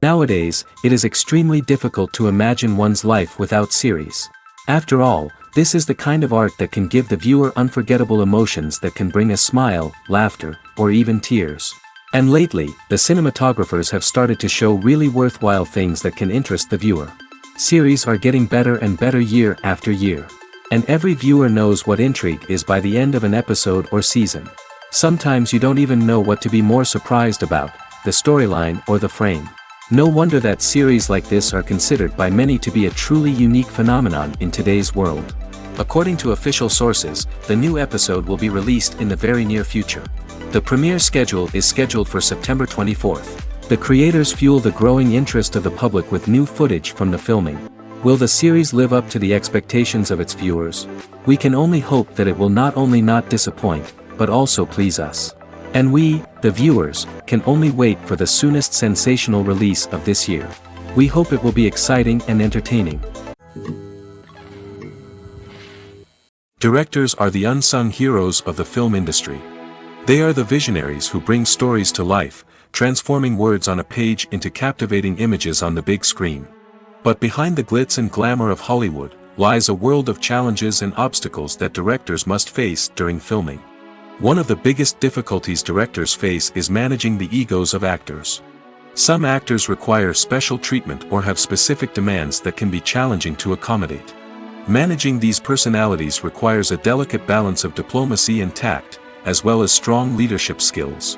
Nowadays, it is extremely difficult to imagine one's life without series. After all, this is the kind of art that can give the viewer unforgettable emotions that can bring a smile, laughter, or even tears. And lately, the cinematographers have started to show really worthwhile things that can interest the viewer. Series are getting better and better year after year. And every viewer knows what intrigue is by the end of an episode or season. Sometimes you don't even know what to be more surprised about, the storyline or the frame. No wonder that series like this are considered by many to be a truly unique phenomenon in today's world. According to official sources, the new episode will be released in the very near future. The premiere schedule is scheduled for September 24th. The creators fuel the growing interest of the public with new footage from the filming. Will the series live up to the expectations of its viewers? We can only hope that it will not only not disappoint, but also please us. And we, the viewers, can only wait for the soonest sensational release of this year. We hope it will be exciting and entertaining. Directors are the unsung heroes of the film industry. They are the visionaries who bring stories to life, transforming words on a page into captivating images on the big screen. But behind the glitz and glamour of Hollywood, lies a world of challenges and obstacles that directors must face during filming. One of the biggest difficulties directors face is managing the egos of actors. Some actors require special treatment or have specific demands that can be challenging to accommodate. Managing these personalities requires a delicate balance of diplomacy and tact, as well as strong leadership skills.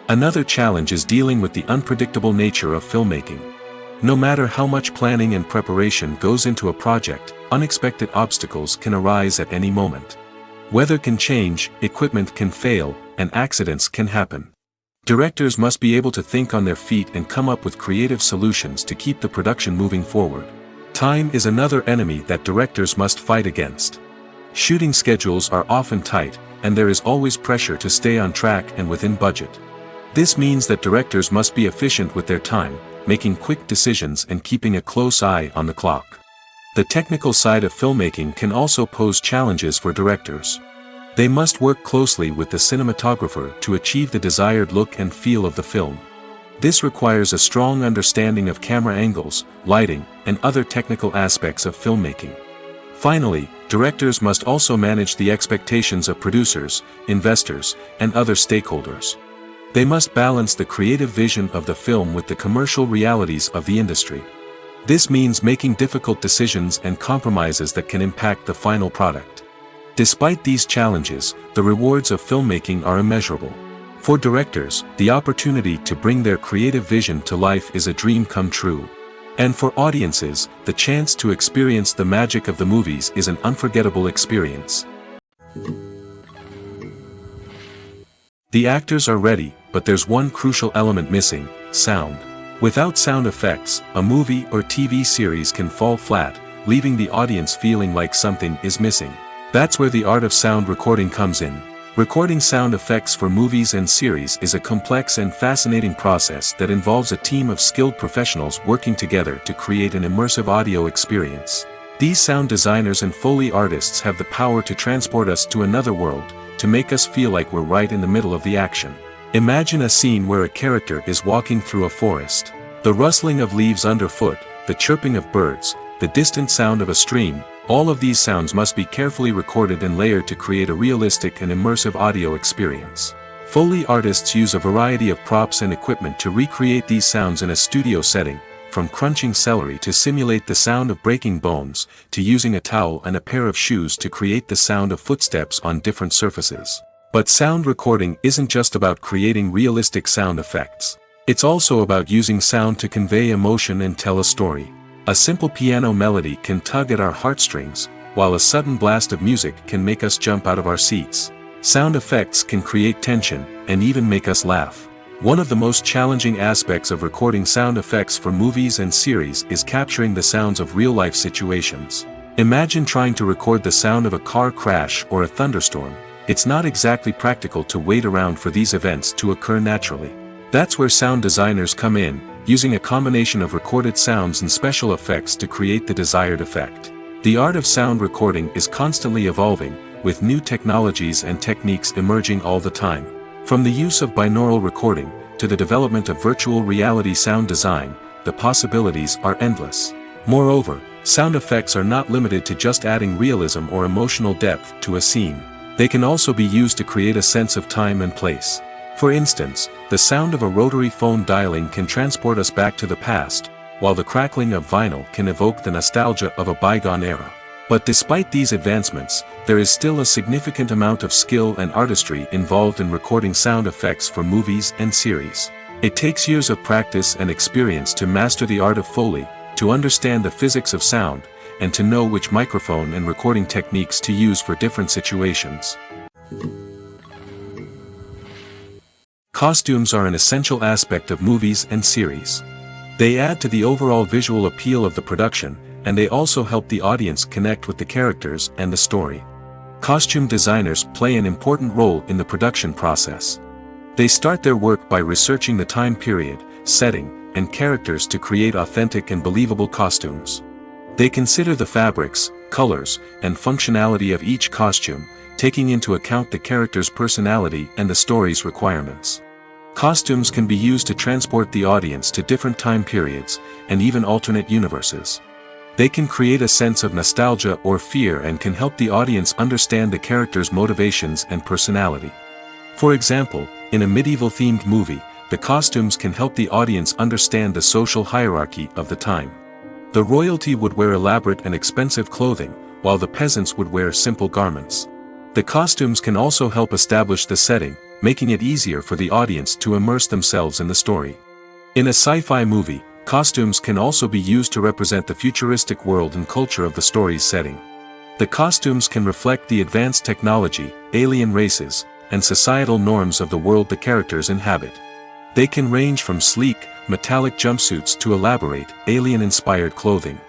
Another challenge is dealing with the unpredictable nature of filmmaking. No matter how much planning and preparation goes into a project, unexpected obstacles can arise at any moment. Weather can change, equipment can fail, and accidents can happen. Directors must be able to think on their feet and come up with creative solutions to keep the production moving forward. Time is another enemy that directors must fight against. Shooting schedules are often tight, and there is always pressure to stay on track and within budget. This means that directors must be efficient with their time, making quick decisions and keeping a close eye on the clock. The technical side of filmmaking can also pose challenges for directors. They must work closely with the cinematographer to achieve the desired look and feel of the film. This requires a strong understanding of camera angles, lighting, and other technical aspects of filmmaking. Finally, directors must also manage the expectations of producers, investors, and other stakeholders. They must balance the creative vision of the film with the commercial realities of the industry. This means making difficult decisions and compromises that can impact the final product. Despite these challenges, the rewards of filmmaking are immeasurable. For directors, the opportunity to bring their creative vision to life is a dream come true. And for audiences, the chance to experience the magic of the movies is an unforgettable experience. The actors are ready, but there's one crucial element missing: sound. Without sound effects, a movie or TV series can fall flat, leaving the audience feeling like something is missing. That's where the art of sound recording comes in. Recording sound effects for movies and series is a complex and fascinating process that involves a team of skilled professionals working together to create an immersive audio experience. These sound designers and Foley artists have the power to transport us to another world, to make us feel like we're right in the middle of the action. Imagine a scene where a character is walking through a forest. The rustling of leaves underfoot, the chirping of birds, the distant sound of a stream, all of these sounds must be carefully recorded and layered to create a realistic and immersive audio experience. Foley artists use a variety of props and equipment to recreate these sounds in a studio setting, from crunching celery to simulate the sound of breaking bones, to using a towel and a pair of shoes to create the sound of footsteps on different surfaces. But sound recording isn't just about creating realistic sound effects. It's also about using sound to convey emotion and tell a story. A simple piano melody can tug at our heartstrings, while a sudden blast of music can make us jump out of our seats. Sound effects can create tension, and even make us laugh. One of the most challenging aspects of recording sound effects for movies and series is capturing the sounds of real-life situations. Imagine trying to record the sound of a car crash or a thunderstorm. It's not exactly practical to wait around for these events to occur naturally. That's where sound designers come in, using a combination of recorded sounds and special effects to create the desired effect. The art of sound recording is constantly evolving, with new technologies and techniques emerging all the time. From the use of binaural recording, to the development of virtual reality sound design, the possibilities are endless. Moreover, sound effects are not limited to just adding realism or emotional depth to a scene. They can also be used to create a sense of time and place. For instance, the sound of a rotary phone dialing can transport us back to the past, while the crackling of vinyl can evoke the nostalgia of a bygone era. But despite these advancements, there is still a significant amount of skill and artistry involved in recording sound effects for movies and series. It takes years of practice and experience to master the art of Foley, to understand the physics of sound, and to know which microphone and recording techniques to use for different situations. Costumes are an essential aspect of movies and series. They add to the overall visual appeal of the production, and they also help the audience connect with the characters and the story. Costume designers play an important role in the production process. They start their work by researching the time period, setting, and characters to create authentic and believable costumes. They consider the fabrics, colors, and functionality of each costume, taking into account the character's personality and the story's requirements. Costumes can be used to transport the audience to different time periods, and even alternate universes. They can create a sense of nostalgia or fear and can help the audience understand the character's motivations and personality. For example, in a medieval-themed movie, the costumes can help the audience understand the social hierarchy of the time. The royalty would wear elaborate and expensive clothing, while the peasants would wear simple garments. The costumes can also help establish the setting, making it easier for the audience to immerse themselves in the story. In a sci-fi movie, costumes can also be used to represent the futuristic world and culture of the story's setting. The costumes can reflect the advanced technology, alien races, and societal norms of the world the characters inhabit. They can range from sleek, metallic jumpsuits to elaborate, alien-inspired clothing.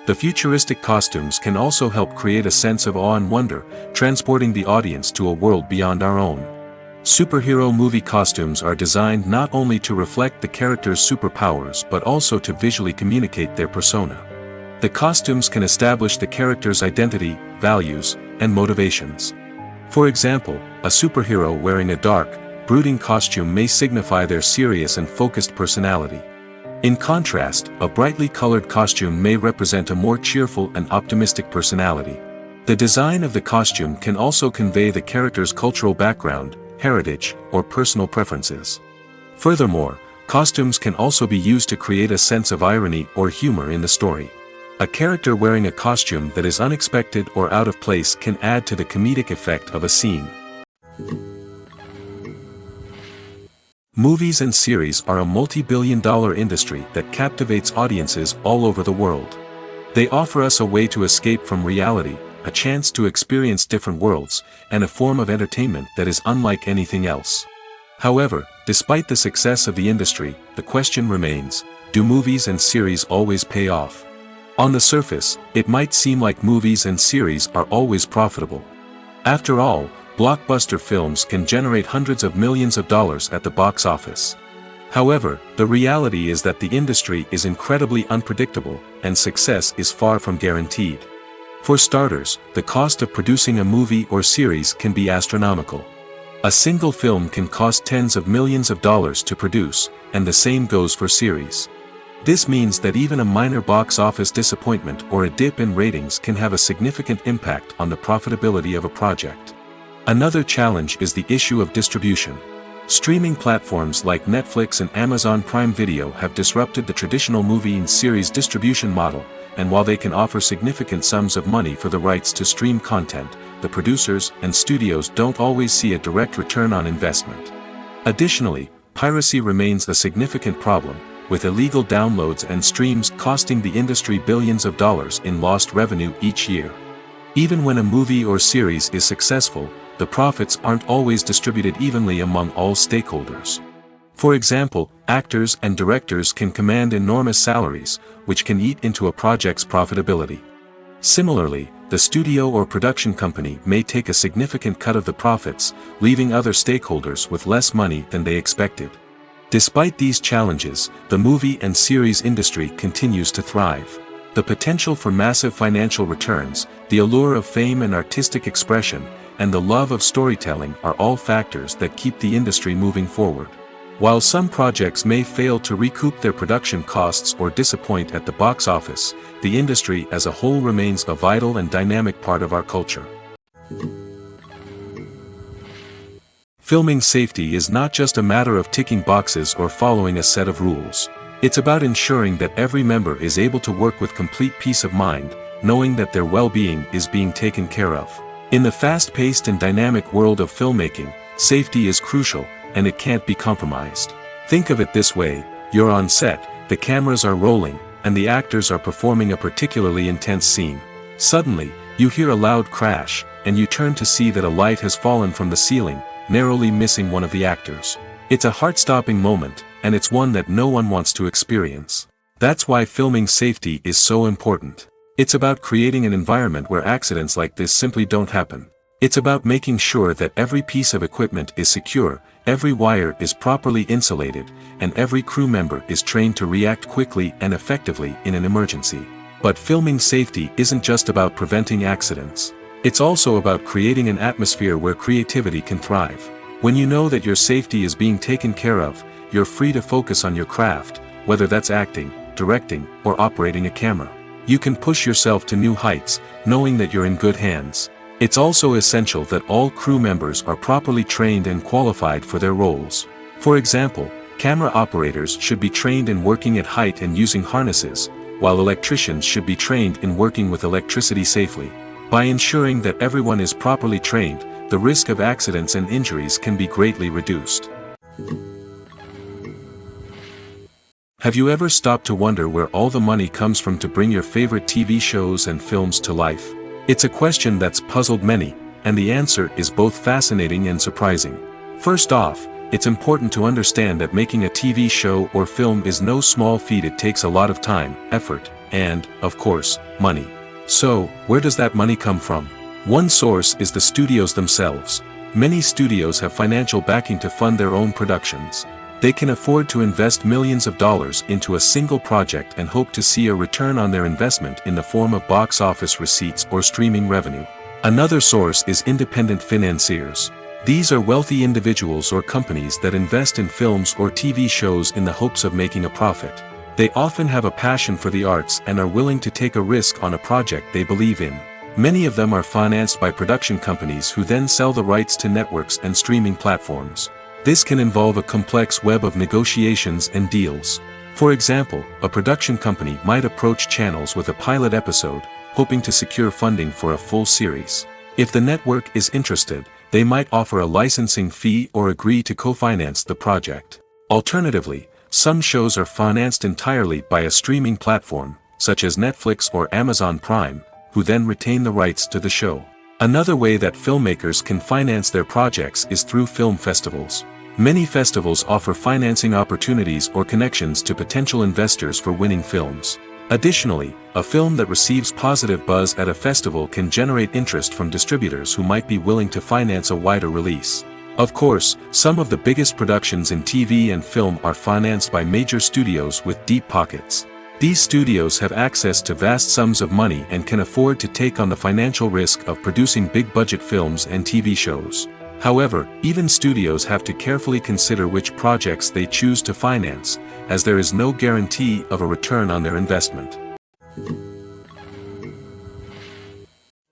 The futuristic costumes can also help create a sense of awe and wonder, transporting the audience to a world beyond our own. Superhero movie costumes are designed not only to reflect the character's superpowers but also to visually communicate their persona. The costumes can establish the character's identity, values, and motivations. For example, a superhero wearing a dark, brooding costume may signify their serious and focused personality. In contrast, a brightly colored costume may represent a more cheerful and optimistic personality. The design of the costume can also convey the character's cultural background, heritage, or personal preferences. Furthermore, costumes can also be used to create a sense of irony or humor in the story. A character wearing a costume that is unexpected or out of place can add to the comedic effect of a scene. Movies and series are a multi-billion-dollar industry that captivates audiences all over the world. They offer us a way to escape from reality, a chance to experience different worlds, and a form of entertainment that is unlike anything else. However, despite the success of the industry, the question remains, do movies and series always pay off? On the surface, it might seem like movies and series are always profitable. After all, blockbuster films can generate hundreds of millions of dollars at the box office. However, the reality is that the industry is incredibly unpredictable, and success is far from guaranteed. For starters, the cost of producing a movie or series can be astronomical. A single film can cost tens of millions of dollars to produce, and the same goes for series. This means that even a minor box office disappointment or a dip in ratings can have a significant impact on the profitability of a project. Another challenge is the issue of distribution. Streaming platforms like Netflix and Amazon Prime Video have disrupted the traditional movie and series distribution model, and while they can offer significant sums of money for the rights to stream content, the producers and studios don't always see a direct return on investment. Additionally, piracy remains a significant problem, with illegal downloads and streams costing the industry billions of dollars in lost revenue each year. Even when a movie or series is successful, the profits aren't always distributed evenly among all stakeholders. For example, actors and directors can command enormous salaries, which can eat into a project's profitability. Similarly, the studio or production company may take a significant cut of the profits, leaving other stakeholders with less money than they expected. Despite these challenges, the movie and series industry continues to thrive. The potential for massive financial returns, the allure of fame and artistic expression, and the love of storytelling are all factors that keep the industry moving forward. While some projects may fail to recoup their production costs or disappoint at the box office, the industry as a whole remains a vital and dynamic part of our culture. Filming safety is not just a matter of ticking boxes or following a set of rules. It's about ensuring that every member is able to work with complete peace of mind, knowing that their well-being is being taken care of. In the fast-paced and dynamic world of filmmaking, safety is crucial, and it can't be compromised. Think of it this way: you're on set, the cameras are rolling, and the actors are performing a particularly intense scene. Suddenly, you hear a loud crash, and you turn to see that a light has fallen from the ceiling, narrowly missing one of the actors. It's a heart-stopping moment, and it's one that no one wants to experience. That's why filming safety is so important. It's about creating an environment where accidents like this simply don't happen. It's about making sure that every piece of equipment is secure, every wire is properly insulated, and every crew member is trained to react quickly and effectively in an emergency. But filming safety isn't just about preventing accidents. It's also about creating an atmosphere where creativity can thrive. When you know that your safety is being taken care of, you're free to focus on your craft, whether that's acting, directing, or operating a camera. You can push yourself to new heights, knowing that you're in good hands. It's also essential that all crew members are properly trained and qualified for their roles. For example, camera operators should be trained in working at height and using harnesses, while electricians should be trained in working with electricity safely. By ensuring that everyone is properly trained, the risk of accidents and injuries can be greatly reduced. Have you ever stopped to wonder where all the money comes from to bring your favorite TV shows and films to life? It's a question that's puzzled many, and the answer is both fascinating and surprising. First off, it's important to understand that making a TV show or film is no small feat. It takes a lot of time, effort, and, of course, money. So, where does that money come from? One source is the studios themselves. Many studios have financial backing to fund their own productions. They can afford to invest millions of dollars into a single project and hope to see a return on their investment in the form of box office receipts or streaming revenue. Another source is independent financiers. These are wealthy individuals or companies that invest in films or TV shows in the hopes of making a profit. They often have a passion for the arts and are willing to take a risk on a project they believe in. Many of them are financed by production companies who then sell the rights to networks and streaming platforms. This can involve a complex web of negotiations and deals. For example, a production company might approach channels with a pilot episode, hoping to secure funding for a full series. If the network is interested, they might offer a licensing fee or agree to co-finance the project. Alternatively, some shows are financed entirely by a streaming platform, such as Netflix or Amazon Prime, who then retain the rights to the show. Another way that filmmakers can finance their projects is through film festivals. Many festivals offer financing opportunities or connections to potential investors for winning films. Additionally, a film that receives positive buzz at a festival can generate interest from distributors who might be willing to finance a wider release. Of course, some of the biggest productions in TV and film are financed by major studios with deep pockets. These studios have access to vast sums of money and can afford to take on the financial risk of producing big-budget films and TV shows. However, even studios have to carefully consider which projects they choose to finance, as there is no guarantee of a return on their investment.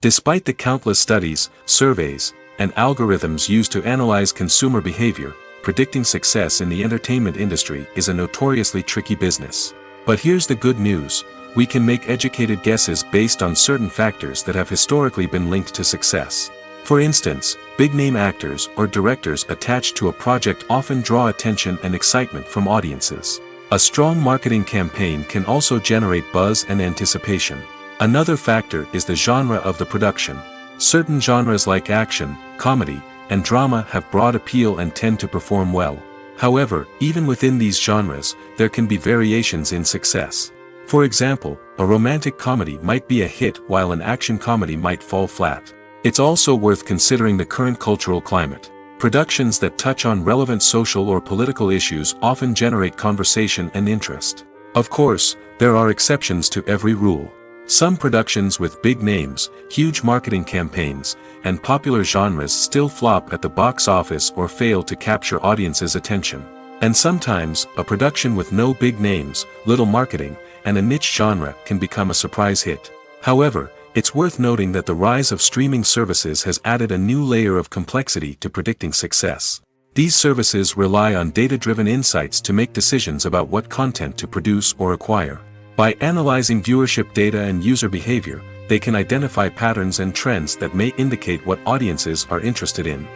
Despite the countless studies, surveys, and algorithms used to analyze consumer behavior, predicting success in the entertainment industry is a notoriously tricky business. But here's the good news: we can make educated guesses based on certain factors that have historically been linked to success. For instance, big-name actors or directors attached to a project often draw attention and excitement from audiences. A strong marketing campaign can also generate buzz and anticipation. Another factor is the genre of the production. Certain genres like action, comedy, and drama have broad appeal and tend to perform well. However, even within these genres, there can be variations in success. For example, a romantic comedy might be a hit while an action comedy might fall flat. It's also worth considering the current cultural climate. Productions that touch on relevant social or political issues often generate conversation and interest. Of course, there are exceptions to every rule. Some productions with big names, huge marketing campaigns, and popular genres still flop at the box office or fail to capture audiences' attention. And sometimes, a production with no big names, little marketing, and a niche genre can become a surprise hit. However, it's worth noting that the rise of streaming services has added a new layer of complexity to predicting success. These services rely on data-driven insights to make decisions about what content to produce or acquire. By analyzing viewership data and user behavior, they can identify patterns and trends that may indicate what audiences are interested in.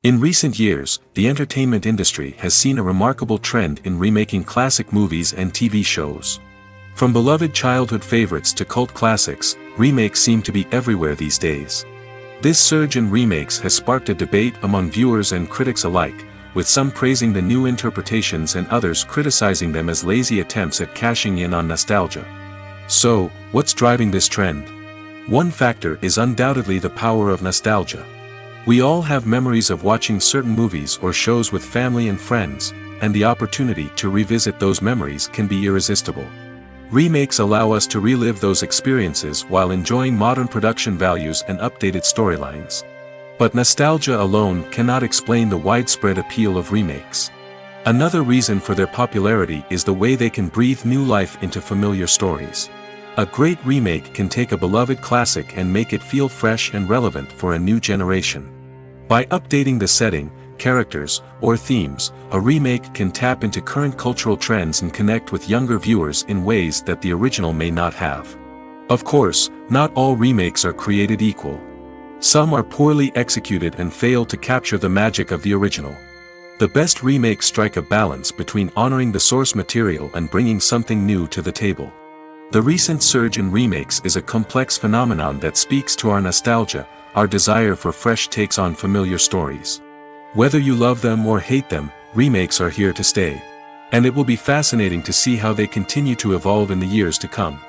In recent years, the entertainment industry has seen a remarkable trend in remaking classic movies and TV shows. From beloved childhood favorites to cult classics, remakes seem to be everywhere these days. This surge in remakes has sparked a debate among viewers and critics alike, with some praising the new interpretations and others criticizing them as lazy attempts at cashing in on nostalgia. So, what's driving this trend? One factor is undoubtedly the power of nostalgia. We all have memories of watching certain movies or shows with family and friends, and the opportunity to revisit those memories can be irresistible. Remakes allow us to relive those experiences while enjoying modern production values and updated storylines. But nostalgia alone cannot explain the widespread appeal of remakes. Another reason for their popularity is the way they can breathe new life into familiar stories. A great remake can take a beloved classic and make it feel fresh and relevant for a new generation. By updating the setting, characters, or themes, a remake can tap into current cultural trends and connect with younger viewers in ways that the original may not have. Of course, not all remakes are created equal. Some are poorly executed and fail to capture the magic of the original. The best remakes strike a balance between honoring the source material and bringing something new to the table. The recent surge in remakes is a complex phenomenon that speaks to our nostalgia, our desire for fresh takes on familiar stories. Whether you love them or hate them, remakes are here to stay. And it will be fascinating to see how they continue to evolve in the years to come.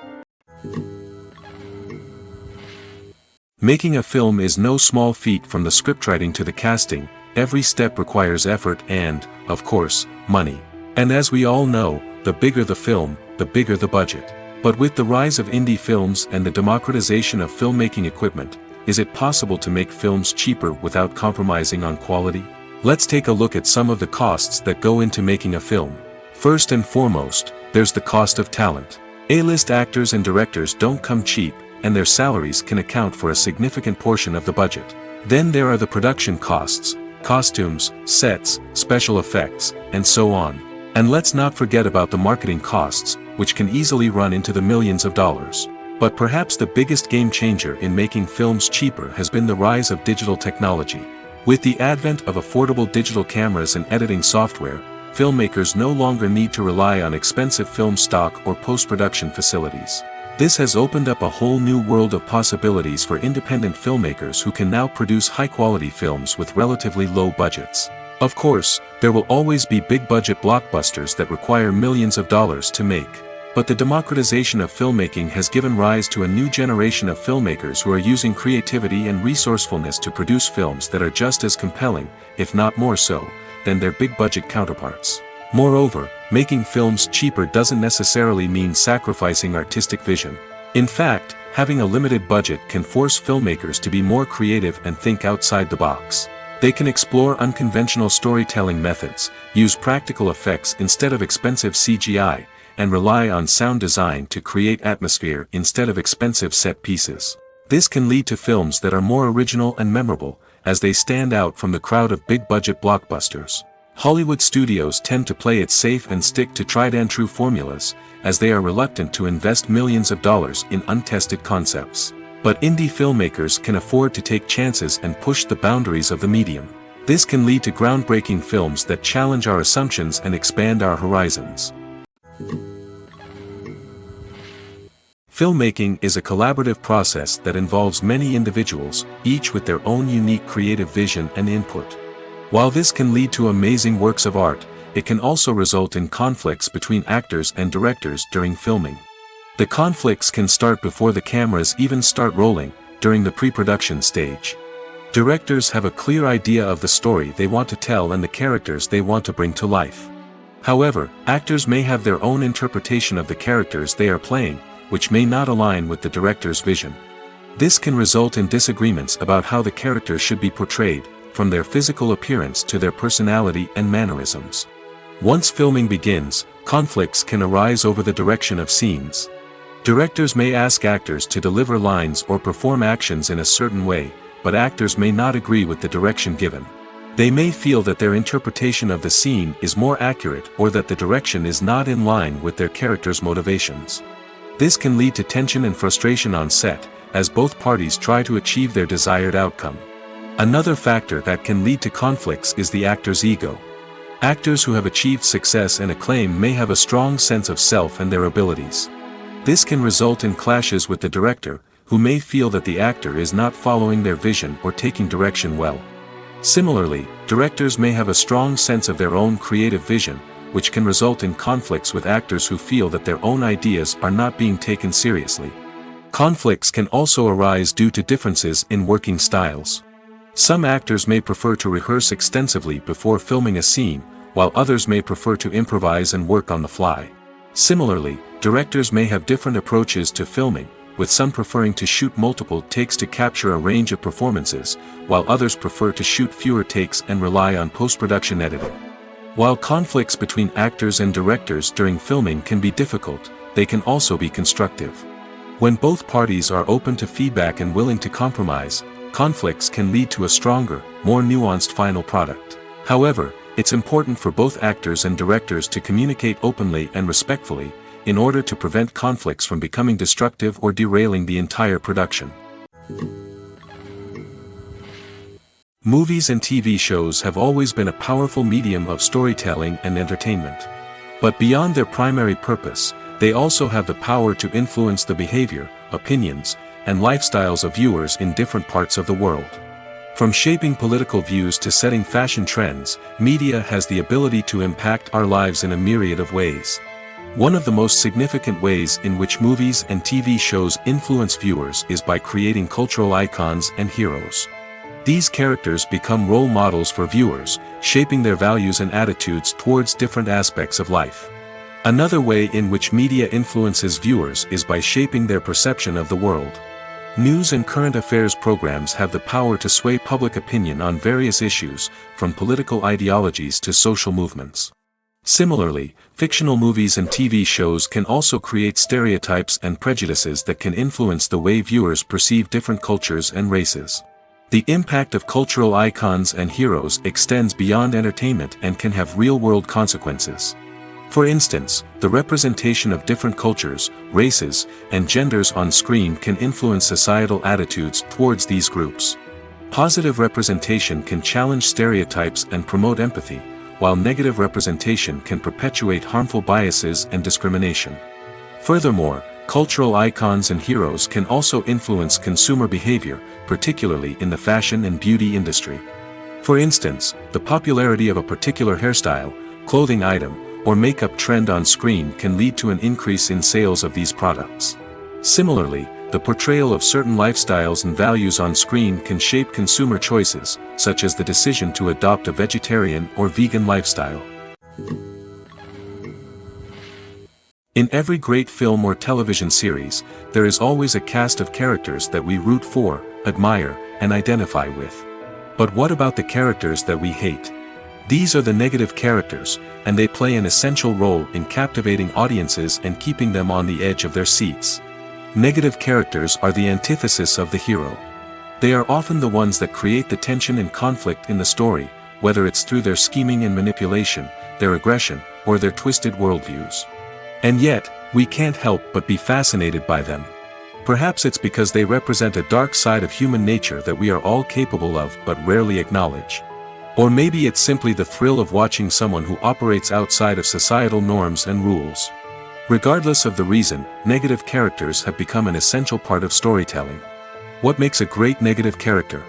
Making a film is no small feat. From the scriptwriting to the casting, every step requires effort and, of course, money. And as we all know, the bigger the film, the bigger the budget. But with the rise of indie films and the democratization of filmmaking equipment, is it possible to make films cheaper without compromising on quality? Let's take a look at some of the costs that go into making a film. First and foremost, there's the cost of talent. A-list actors and directors don't come cheap, and their salaries can account for a significant portion of the budget. Then there are the production costs, costumes, sets, special effects, and so on. And let's not forget about the marketing costs, which can easily run into the millions of dollars. But perhaps the biggest game changer in making films cheaper has been the rise of digital technology. With the advent of affordable digital cameras and editing software, filmmakers no longer need to rely on expensive film stock or post-production facilities. This has opened up a whole new world of possibilities for independent filmmakers who can now produce high-quality films with relatively low budgets. Of course, there will always be big-budget blockbusters that require millions of dollars to make. But the democratization of filmmaking has given rise to a new generation of filmmakers who are using creativity and resourcefulness to produce films that are just as compelling, if not more so, than their big-budget counterparts. Moreover, making films cheaper doesn't necessarily mean sacrificing artistic vision. In fact, having a limited budget can force filmmakers to be more creative and think outside the box. They can explore unconventional storytelling methods, use practical effects instead of expensive CGI, and rely on sound design to create atmosphere instead of expensive set pieces. This can lead to films that are more original and memorable, as they stand out from the crowd of big-budget blockbusters. Hollywood studios tend to play it safe and stick to tried-and-true formulas, as they are reluctant to invest millions of dollars in untested concepts. But indie filmmakers can afford to take chances and push the boundaries of the medium. This can lead to groundbreaking films that challenge our assumptions and expand our horizons. Filmmaking is a collaborative process that involves many individuals, each with their own unique creative vision and input. While this can lead to amazing works of art, it can also result in conflicts between actors and directors during filming. The conflicts can start before the cameras even start rolling, during the pre-production stage. Directors have a clear idea of the story they want to tell and the characters they want to bring to life. However, actors may have their own interpretation of the characters they are playing, which may not align with the director's vision. This can result in disagreements about how the characters should be portrayed, from their physical appearance to their personality and mannerisms. Once filming begins, conflicts can arise over the direction of scenes. Directors may ask actors to deliver lines or perform actions in a certain way, but actors may not agree with the direction given. They may feel that their interpretation of the scene is more accurate or that the direction is not in line with their character's motivations. This can lead to tension and frustration on set, as both parties try to achieve their desired outcome. Another factor that can lead to conflicts is the actor's ego. Actors who have achieved success and acclaim may have a strong sense of self and their abilities. This can result in clashes with the director, who may feel that the actor is not following their vision or taking direction well. Similarly, directors may have a strong sense of their own creative vision, which can result in conflicts with actors who feel that their own ideas are not being taken seriously. Conflicts can also arise due to differences in working styles. Some actors may prefer to rehearse extensively before filming a scene, while others may prefer to improvise and work on the fly. Similarly, directors may have different approaches to filming, with some preferring to shoot multiple takes to capture a range of performances, while others prefer to shoot fewer takes and rely on post-production editing. While conflicts between actors and directors during filming can be difficult, they can also be constructive. When both parties are open to feedback and willing to compromise, conflicts can lead to a stronger, more nuanced final product. However, it's important for both actors and directors to communicate openly and respectfully, in order to prevent conflicts from becoming destructive or derailing the entire production. Movies and TV shows have always been a powerful medium of storytelling and entertainment. But beyond their primary purpose, they also have the power to influence the behavior, opinions, and lifestyles of viewers in different parts of the world. From shaping political views to setting fashion trends, media has the ability to impact our lives in a myriad of ways. One of the most significant ways in which movies and TV shows influence viewers is by creating cultural icons and heroes. These characters become role models for viewers, shaping their values and attitudes towards different aspects of life. Another way in which media influences viewers is by shaping their perception of the world. News and current affairs programs have the power to sway public opinion on various issues, from political ideologies to social movements. Similarly, fictional movies and TV shows can also create stereotypes and prejudices that can influence the way viewers perceive different cultures and races. The impact of cultural icons and heroes extends beyond entertainment and can have real-world consequences. For instance, the representation of different cultures, races, and genders on screen can influence societal attitudes towards these groups. Positive representation can challenge stereotypes and promote empathy, while negative representation can perpetuate harmful biases and discrimination. Furthermore, cultural icons and heroes can also influence consumer behavior, particularly in the fashion and beauty industry. For instance, the popularity of a particular hairstyle, clothing item, or makeup trend on screen can lead to an increase in sales of these products. Similarly, the portrayal of certain lifestyles and values on screen can shape consumer choices, such as the decision to adopt a vegetarian or vegan lifestyle. In every great film or television series, there is always a cast of characters that we root for, admire, and identify with. But what about the characters that we hate? These are the negative characters, and they play an essential role in captivating audiences and keeping them on the edge of their seats. Negative characters are the antithesis of the hero. They are often the ones that create the tension and conflict in the story, whether it's through their scheming and manipulation, their aggression, or their twisted worldviews. And yet, we can't help but be fascinated by them. Perhaps it's because they represent a dark side of human nature that we are all capable of but rarely acknowledge. Or maybe it's simply the thrill of watching someone who operates outside of societal norms and rules. Regardless of the reason, negative characters have become an essential part of storytelling. What makes a great negative character?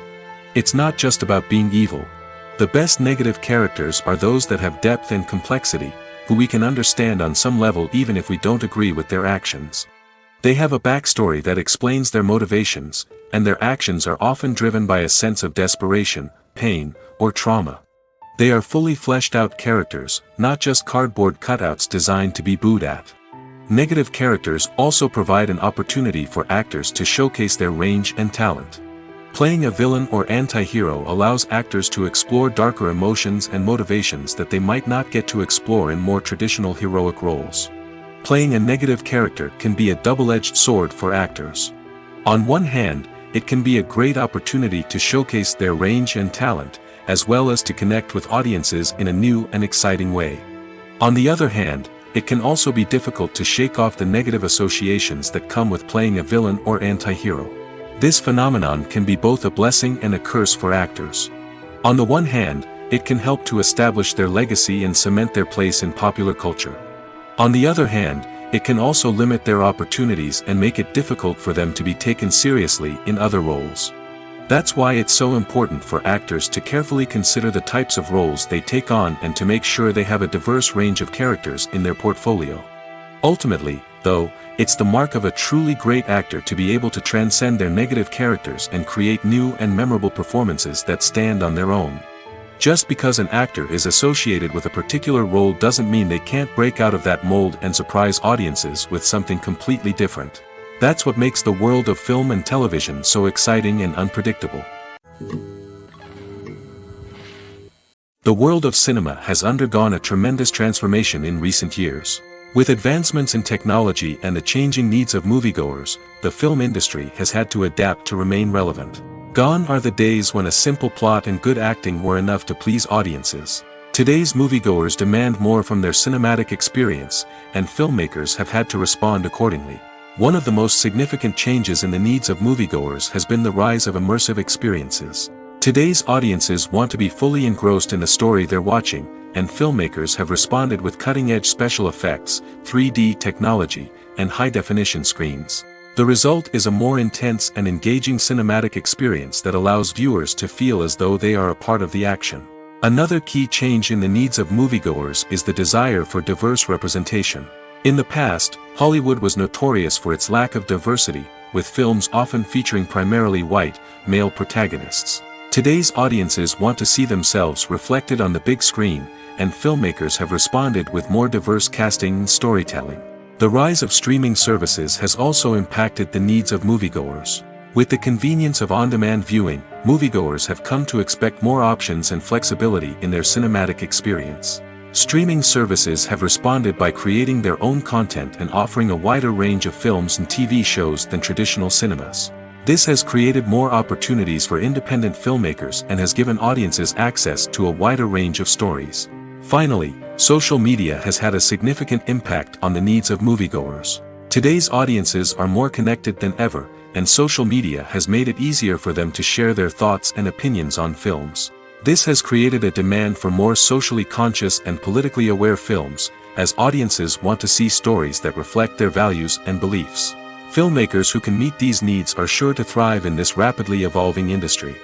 It's not just about being evil. The best negative characters are those that have depth and complexity, who we can understand on some level even if we don't agree with their actions. They have a backstory that explains their motivations, and their actions are often driven by a sense of desperation, pain, or trauma. They are fully fleshed out characters, not just cardboard cutouts designed to be booed at. Negative characters also provide an opportunity for actors to showcase their range and talent. Playing a villain or anti-hero allows actors to explore darker emotions and motivations that they might not get to explore in more traditional heroic roles. Playing a negative character can be a double-edged sword for actors. On one hand, it can be a great opportunity to showcase their range and talent, as well as to connect with audiences in a new and exciting way. On the other hand, it can also be difficult to shake off the negative associations that come with playing a villain or anti-hero. This phenomenon can be both a blessing and a curse for actors. On the one hand, it can help to establish their legacy and cement their place in popular culture. On the other hand, it can also limit their opportunities and make it difficult for them to be taken seriously in other roles. That's why it's so important for actors to carefully consider the types of roles they take on and to make sure they have a diverse range of characters in their portfolio. Ultimately, though, it's the mark of a truly great actor to be able to transcend their negative characters and create new and memorable performances that stand on their own. Just because an actor is associated with a particular role doesn't mean they can't break out of that mold and surprise audiences with something completely different. That's what makes the world of film and television so exciting and unpredictable. The world of cinema has undergone a tremendous transformation in recent years. With advancements in technology and the changing needs of moviegoers, the film industry has had to adapt to remain relevant. Gone are the days when a simple plot and good acting were enough to please audiences. Today's moviegoers demand more from their cinematic experience, and filmmakers have had to respond accordingly. One of the most significant changes in the needs of moviegoers has been the rise of immersive experiences. Today's audiences want to be fully engrossed in the story they're watching, and filmmakers have responded with cutting-edge special effects, 3D technology, and high-definition screens. The result is a more intense and engaging cinematic experience that allows viewers to feel as though they are a part of the action. Another key change in the needs of moviegoers is the desire for diverse representation. In the past, Hollywood was notorious for its lack of diversity, with films often featuring primarily white, male protagonists. Today's audiences want to see themselves reflected on the big screen, and filmmakers have responded with more diverse casting and storytelling. The rise of streaming services has also impacted the needs of moviegoers. With the convenience of on-demand viewing, moviegoers have come to expect more options and flexibility in their cinematic experience. Streaming services have responded by creating their own content and offering a wider range of films and TV shows than traditional cinemas. This has created more opportunities for independent filmmakers and has given audiences access to a wider range of stories. Finally, social media has had a significant impact on the needs of moviegoers. Today's audiences are more connected than ever, and social media has made it easier for them to share their thoughts and opinions on films. This has created a demand for more socially conscious and politically aware films, as audiences want to see stories that reflect their values and beliefs. Filmmakers who can meet these needs are sure to thrive in this rapidly evolving industry.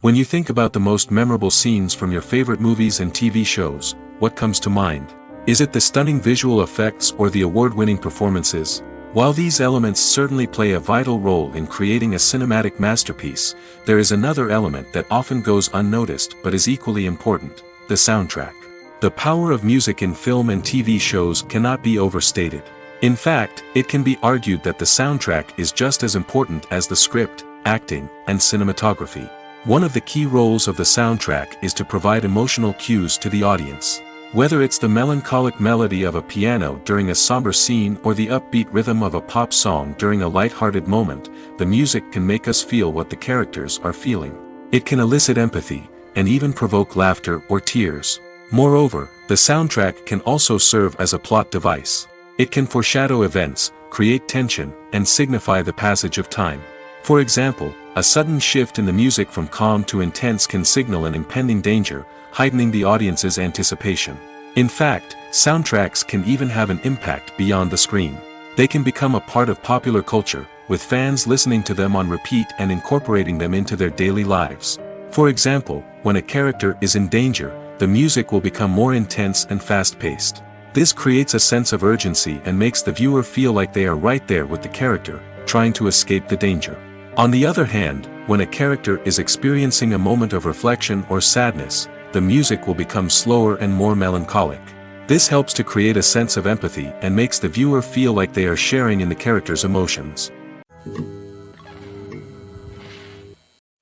When you think about the most memorable scenes from your favorite movies and TV shows, what comes to mind? Is it the stunning visual effects or the award-winning performances? While these elements certainly play a vital role in creating a cinematic masterpiece, there is another element that often goes unnoticed but is equally important: the soundtrack. The power of music in film and TV shows cannot be overstated. In fact, it can be argued that the soundtrack is just as important as the script, acting, and cinematography. One of the key roles of the soundtrack is to provide emotional cues to the audience. Whether it's the melancholic melody of a piano during a somber scene or the upbeat rhythm of a pop song during a light-hearted moment, the music can make us feel what the characters are feeling. It can elicit empathy, and even provoke laughter or tears. Moreover, the soundtrack can also serve as a plot device. It can foreshadow events, create tension, and signify the passage of time. For example, a sudden shift in the music from calm to intense can signal an impending danger, heightening the audience's anticipation. In fact, soundtracks can even have an impact beyond the screen. They can become a part of popular culture, with fans listening to them on repeat and incorporating them into their daily lives. For example, when a character is in danger, the music will become more intense and fast-paced. This creates a sense of urgency and makes the viewer feel like they are right there with the character, trying to escape the danger. On the other hand, when a character is experiencing a moment of reflection or sadness, the music will become slower and more melancholic. This helps to create a sense of empathy and makes the viewer feel like they are sharing in the character's emotions.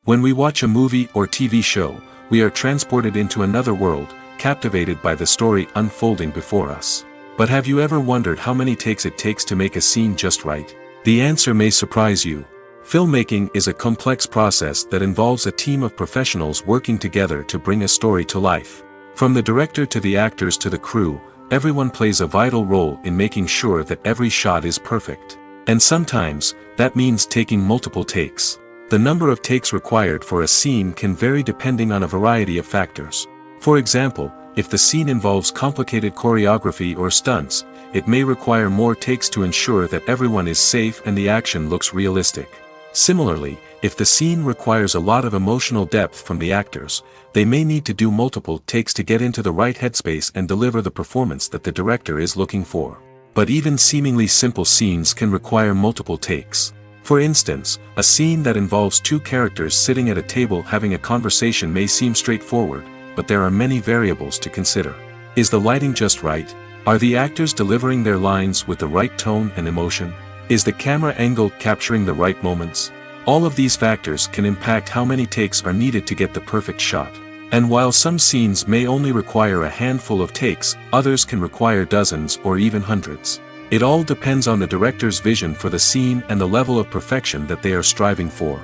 When we watch a movie or TV show, we are transported into another world, captivated by the story unfolding before us. But have you ever wondered how many takes it takes to make a scene just right? The answer may surprise you. Filmmaking is a complex process that involves a team of professionals working together to bring a story to life. From the director to the actors to the crew, everyone plays a vital role in making sure that every shot is perfect. And sometimes, that means taking multiple takes. The number of takes required for a scene can vary depending on a variety of factors. For example, if the scene involves complicated choreography or stunts, it may require more takes to ensure that everyone is safe and the action looks realistic. Similarly, if the scene requires a lot of emotional depth from the actors, they may need to do multiple takes to get into the right headspace and deliver the performance that the director is looking for. But even seemingly simple scenes can require multiple takes. For instance, a scene that involves two characters sitting at a table having a conversation may seem straightforward, but there are many variables to consider. Is the lighting just right? Are the actors delivering their lines with the right tone and emotion? Is the camera angle capturing the right moments? All of these factors can impact how many takes are needed to get the perfect shot. And while some scenes may only require a handful of takes, others can require dozens or even hundreds. It all depends on the director's vision for the scene and the level of perfection that they are striving for.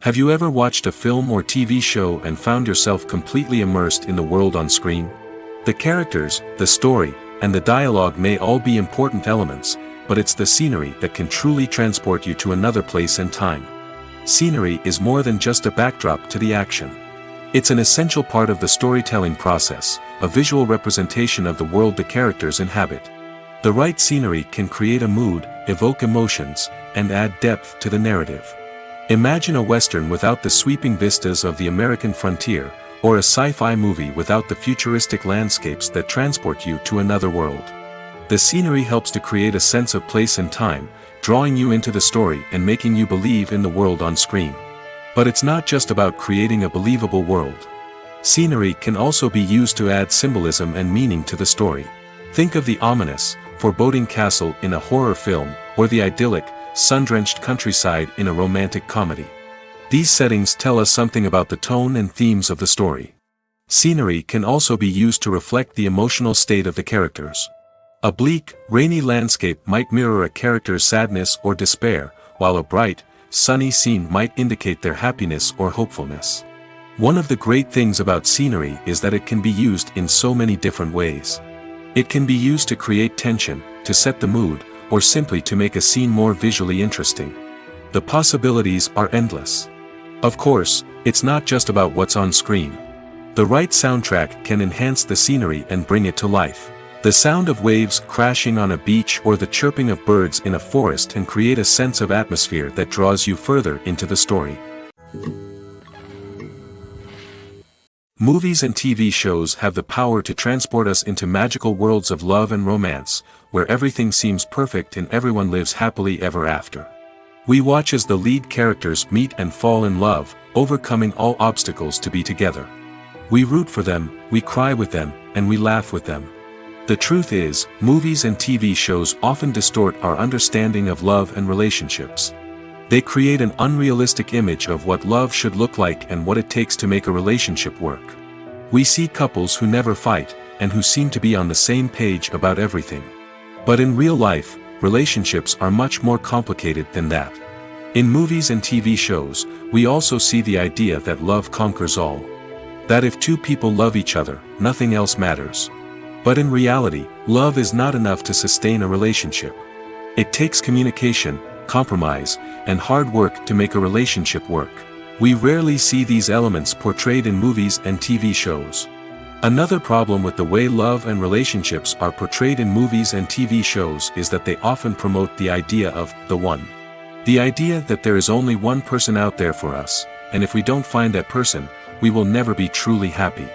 Have you ever watched a film or TV show and found yourself completely immersed in the world on screen? The characters, the story, and the dialogue may all be important elements, but it's the scenery that can truly transport you to another place and time. Scenery is more than just a backdrop to the action. It's an essential part of the storytelling process, a visual representation of the world the characters inhabit. The right scenery can create a mood, evoke emotions, and add depth to the narrative. Imagine a Western without the sweeping vistas of the American frontier, or a sci-fi movie without the futuristic landscapes that transport you to another world. The scenery helps to create a sense of place and time, drawing you into the story and making you believe in the world on screen. But it's not just about creating a believable world. Scenery can also be used to add symbolism and meaning to the story. Think of the ominous, foreboding castle in a horror film, or the idyllic, sun-drenched countryside in a romantic comedy. These settings tell us something about the tone and themes of the story. Scenery can also be used to reflect the emotional state of the characters. A bleak, rainy landscape might mirror a character's sadness or despair, while a bright, sunny scene might indicate their happiness or hopefulness. One of the great things about scenery is that it can be used in so many different ways. It can be used to create tension, to set the mood, or simply to make a scene more visually interesting. The possibilities are endless. Of course, it's not just about what's on screen. The right soundtrack can enhance the scenery and bring it to life. The sound of waves crashing on a beach or the chirping of birds in a forest can create a sense of atmosphere that draws you further into the story. Movies and TV shows have the power to transport us into magical worlds of love and romance, where everything seems perfect and everyone lives happily ever after. We watch as the lead characters meet and fall in love, overcoming all obstacles to be together. We root for them, we cry with them, and we laugh with them. The truth is, movies and TV shows often distort our understanding of love and relationships. They create an unrealistic image of what love should look like and what it takes to make a relationship work. We see couples who never fight, and who seem to be on the same page about everything. But in real life, relationships are much more complicated than that. In movies and TV shows, we also see the idea that love conquers all. That if two people love each other, nothing else matters. But in reality, love is not enough to sustain a relationship. It takes communication, compromise, and hard work to make a relationship work. We rarely see these elements portrayed in movies and TV shows. Another problem with the way love and relationships are portrayed in movies and TV shows is that they often promote the idea of the one. The idea that there is only one person out there for us, and if we don't find that person, we will never be truly happy.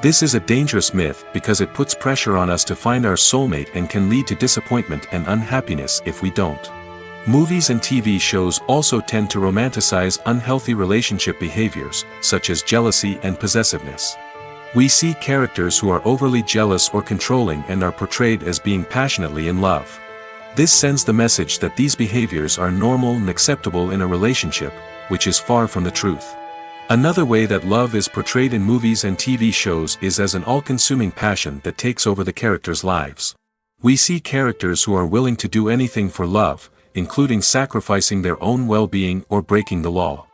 This is a dangerous myth because it puts pressure on us to find our soulmate and can lead to disappointment and unhappiness if we don't. Movies and TV shows also tend to romanticize unhealthy relationship behaviors, such as jealousy and possessiveness. We see characters who are overly jealous or controlling and are portrayed as being passionately in love. This sends the message that these behaviors are normal and acceptable in a relationship, which is far from the truth. Another way that love is portrayed in movies and TV shows is as an all-consuming passion that takes over the characters' lives. We see characters who are willing to do anything for love, including sacrificing their own well-being or breaking the law.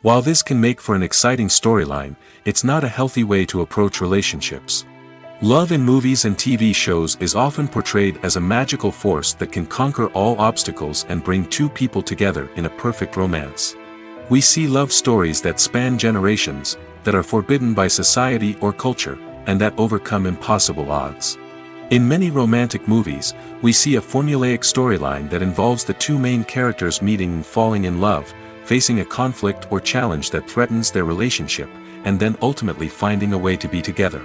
While this can make for an exciting storyline, it's not a healthy way to approach relationships. Love in movies and TV shows is often portrayed as a magical force that can conquer all obstacles and bring two people together in a perfect romance. We see love stories that span generations, that are forbidden by society or culture, and that overcome impossible odds. In many romantic movies, we see a formulaic storyline that involves the two main characters meeting and falling in love, facing a conflict or challenge that threatens their relationship, and then ultimately finding a way to be together.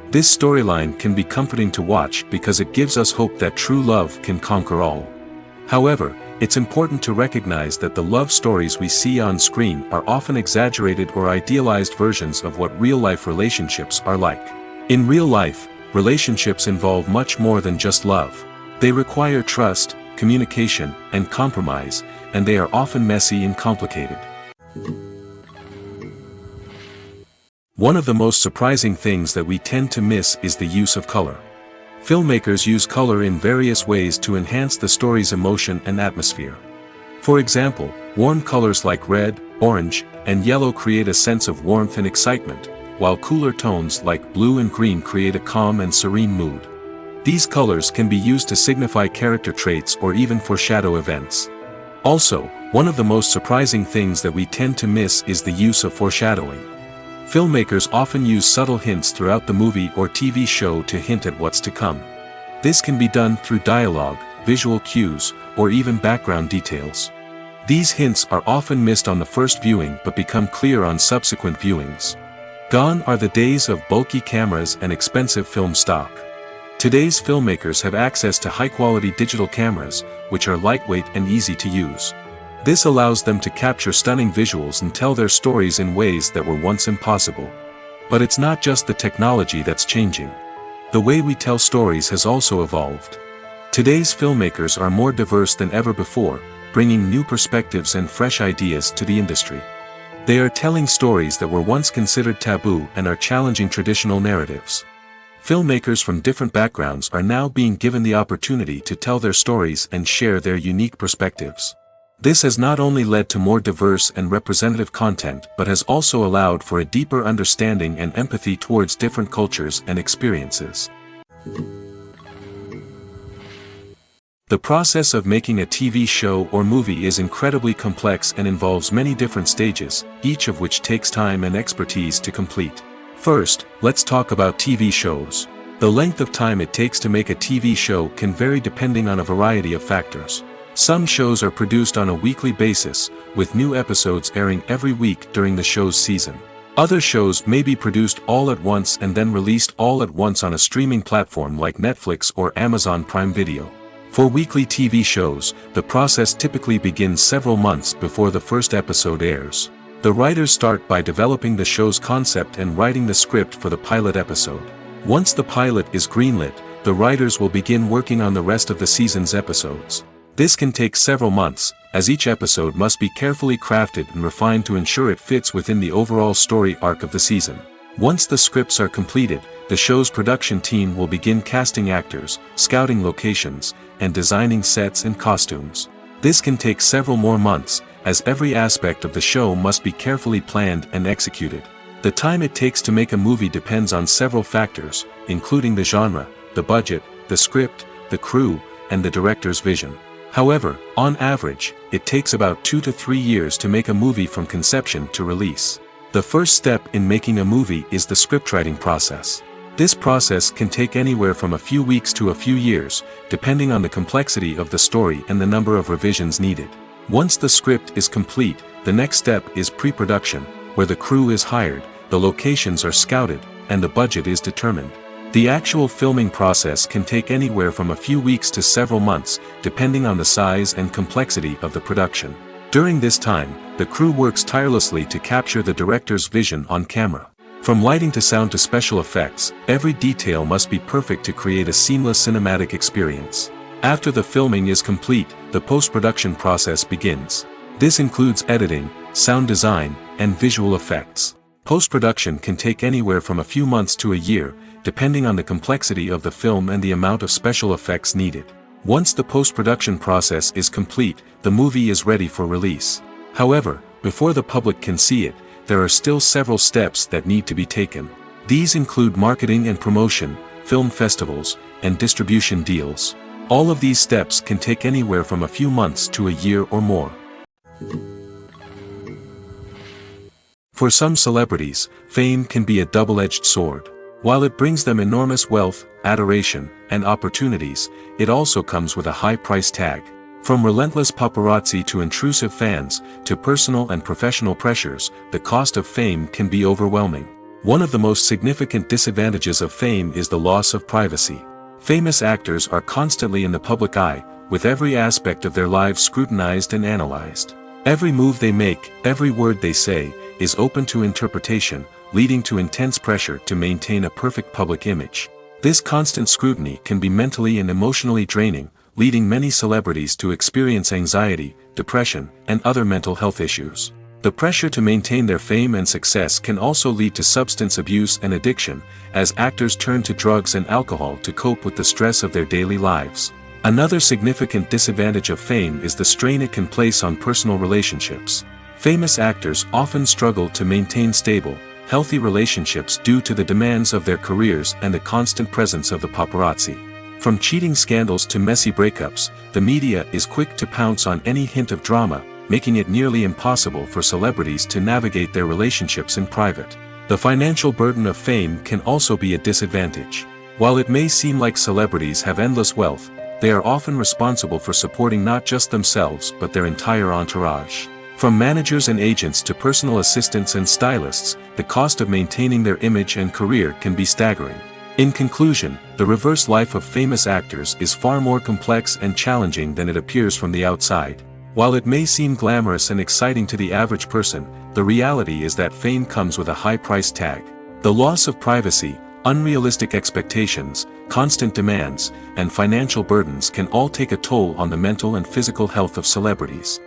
This storyline can be comforting to watch because it gives us hope that true love can conquer all. However, it's important to recognize that the love stories we see on screen are often exaggerated or idealized versions of what real-life relationships are like. In real life, relationships involve much more than just love. They require trust, communication, and compromise, and they are often messy and complicated. One of the most surprising things that we tend to miss is the use of color. Filmmakers use color in various ways to enhance the story's emotion and atmosphere. For example, warm colors like red, orange, and yellow create a sense of warmth and excitement, while cooler tones like blue and green create a calm and serene mood. These colors can be used to signify character traits or even foreshadow events. Also, one of the most surprising things that we tend to miss is the use of foreshadowing. Filmmakers often use subtle hints throughout the movie or TV show to hint at what's to come. This can be done through dialogue, visual cues, or even background details. These hints are often missed on the first viewing but become clear on subsequent viewings. Gone are the days of bulky cameras and expensive film stock. Today's filmmakers have access to high-quality digital cameras, which are lightweight and easy to use. This allows them to capture stunning visuals and tell their stories in ways that were once impossible. But it's not just the technology that's changing. The way we tell stories has also evolved. Today's filmmakers are more diverse than ever before, bringing new perspectives and fresh ideas to the industry. They are telling stories that were once considered taboo and are challenging traditional narratives. Filmmakers from different backgrounds are now being given the opportunity to tell their stories and share their unique perspectives. This has not only led to more diverse and representative content but has also allowed for a deeper understanding and empathy towards different cultures and experiences. The process of making a TV show or movie is incredibly complex and involves many different stages, each of which takes time and expertise to complete. First, let's talk about TV shows. The length of time it takes to make a TV show can vary depending on a variety of factors. Some shows are produced on a weekly basis, with new episodes airing every week during the show's season. Other shows may be produced all at once and then released all at once on a streaming platform like Netflix or Amazon Prime Video. For weekly TV shows, the process typically begins several months before the first episode airs. The writers start by developing the show's concept and writing the script for the pilot episode. Once the pilot is greenlit, the writers will begin working on the rest of the season's episodes. This can take several months, as each episode must be carefully crafted and refined to ensure it fits within the overall story arc of the season. Once the scripts are completed, the show's production team will begin casting actors, scouting locations, and designing sets and costumes. This can take several more months, as every aspect of the show must be carefully planned and executed. The time it takes to make a movie depends on several factors, including the genre, the budget, the script, the crew, and the director's vision. However, on average, it takes about 2 to 3 years to make a movie from conception to release. The first step in making a movie is the scriptwriting process. This process can take anywhere from a few weeks to a few years, depending on the complexity of the story and the number of revisions needed. Once the script is complete, the next step is pre-production, where the crew is hired, the locations are scouted, and the budget is determined. The actual filming process can take anywhere from a few weeks to several months, depending on the size and complexity of the production. During this time, the crew works tirelessly to capture the director's vision on camera. From lighting to sound to special effects, every detail must be perfect to create a seamless cinematic experience. After the filming is complete, the post-production process begins. This includes editing, sound design, and visual effects. Post-production can take anywhere from a few months to a year, depending on the complexity of the film and the amount of special effects needed. Once the post-production process is complete, the movie is ready for release. However, before the public can see it, there are still several steps that need to be taken. These include marketing and promotion, film festivals, and distribution deals. All of these steps can take anywhere from a few months to a year or more. For some celebrities, fame can be a double-edged sword. While it brings them enormous wealth, adoration, and opportunities, it also comes with a high price tag. From relentless paparazzi to intrusive fans, to personal and professional pressures, the cost of fame can be overwhelming. One of the most significant disadvantages of fame is the loss of privacy. Famous actors are constantly in the public eye, with every aspect of their lives scrutinized and analyzed. Every move they make, every word they say, is open to interpretation, leading to intense pressure to maintain a perfect public image. This constant scrutiny can be mentally and emotionally draining, leading many celebrities to experience anxiety, depression, and other mental health issues. The pressure to maintain their fame and success can also lead to substance abuse and addiction, as actors turn to drugs and alcohol to cope with the stress of their daily lives. Another significant disadvantage of fame is the strain it can place on personal relationships. Famous actors often struggle to maintain stable, healthy relationships due to the demands of their careers and the constant presence of the paparazzi. From cheating scandals to messy breakups, the media is quick to pounce on any hint of drama, making it nearly impossible for celebrities to navigate their relationships in private. The financial burden of fame can also be a disadvantage. While it may seem like celebrities have endless wealth, they are often responsible for supporting not just themselves but their entire entourage. From managers and agents to personal assistants and stylists, the cost of maintaining their image and career can be staggering. In conclusion, the reverse life of famous actors is far more complex and challenging than it appears from the outside. While it may seem glamorous and exciting to the average person, the reality is that fame comes with a high price tag. The loss of privacy, unrealistic expectations, constant demands, and financial burdens can all take a toll on the mental and physical health of celebrities.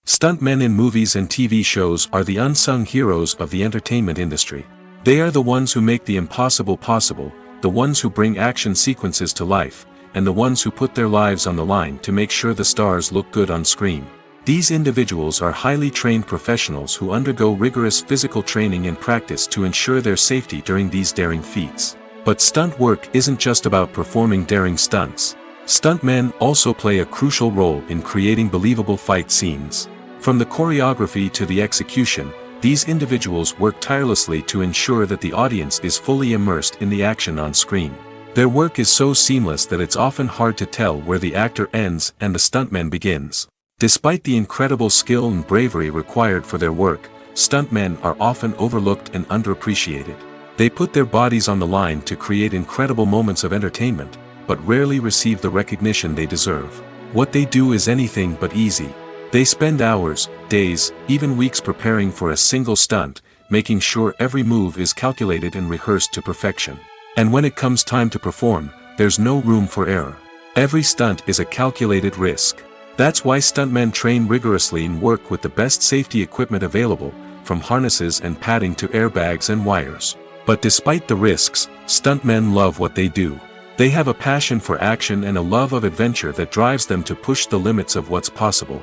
Stuntmen in movies and TV shows are the unsung heroes of the entertainment industry. They are the ones who make the impossible possible, the ones who bring action sequences to life, and the ones who put their lives on the line to make sure the stars look good on screen. These individuals are highly trained professionals who undergo rigorous physical training and practice to ensure their safety during these daring feats. But stunt work isn't just about performing daring stunts. Stuntmen also play a crucial role in creating believable fight scenes. From the choreography to the execution, these individuals work tirelessly to ensure that the audience is fully immersed in the action on screen. Their work is so seamless that it's often hard to tell where the actor ends and the stuntman begins. Despite the incredible skill and bravery required for their work, stuntmen are often overlooked and underappreciated. They put their bodies on the line to create incredible moments of entertainment, but rarely receive the recognition they deserve. What they do is anything but easy. They spend hours, days, even weeks preparing for a single stunt, making sure every move is calculated and rehearsed to perfection. And when it comes time to perform, there's no room for error. Every stunt is a calculated risk. That's why stuntmen train rigorously and work with the best safety equipment available, from harnesses and padding to airbags and wires. But despite the risks, stuntmen love what they do. They have a passion for action and a love of adventure that drives them to push the limits of what's possible.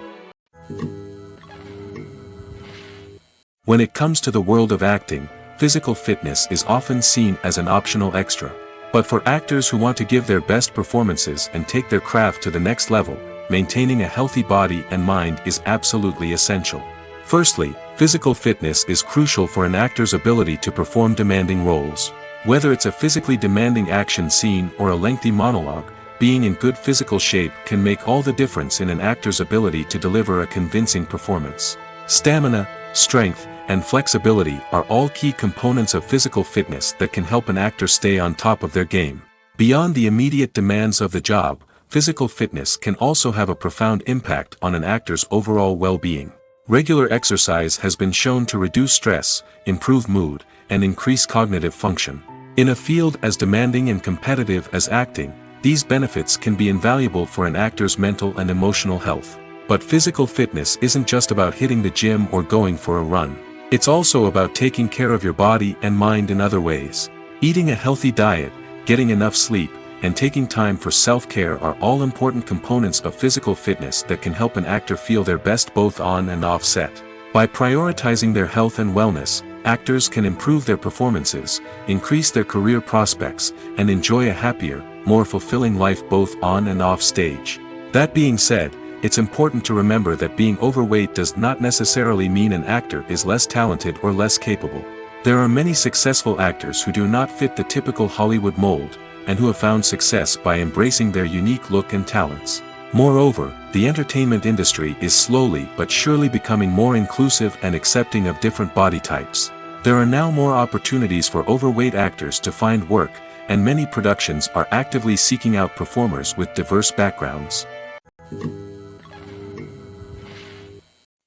When it comes to the world of acting, physical fitness is often seen as an optional extra. But for actors who want to give their best performances and take their craft to the next level, maintaining a healthy body and mind is absolutely essential. Firstly, physical fitness is crucial for an actor's ability to perform demanding roles. Whether it's a physically demanding action scene or a lengthy monologue, being in good physical shape can make all the difference in an actor's ability to deliver a convincing performance. Stamina, strength, and flexibility are all key components of physical fitness that can help an actor stay on top of their game. Beyond the immediate demands of the job, physical fitness can also have a profound impact on an actor's overall well-being. Regular exercise has been shown to reduce stress, improve mood, and increase cognitive function. In a field as demanding and competitive as acting, these benefits can be invaluable for an actor's mental and emotional health. But physical fitness isn't just about hitting the gym or going for a run. It's also about taking care of your body and mind in other ways. Eating a healthy diet, getting enough sleep, and taking time for self-care are all important components of physical fitness that can help an actor feel their best both on and off set. By prioritizing their health and wellness, actors can improve their performances, increase their career prospects, and enjoy a happier, more fulfilling life both on and off stage. That being said, it's important to remember that being overweight does not necessarily mean an actor is less talented or less capable. There are many successful actors who do not fit the typical Hollywood mold, and who have found success by embracing their unique look and talents. Moreover, the entertainment industry is slowly but surely becoming more inclusive and accepting of different body types. There are now more opportunities for overweight actors to find work, and many productions are actively seeking out performers with diverse backgrounds.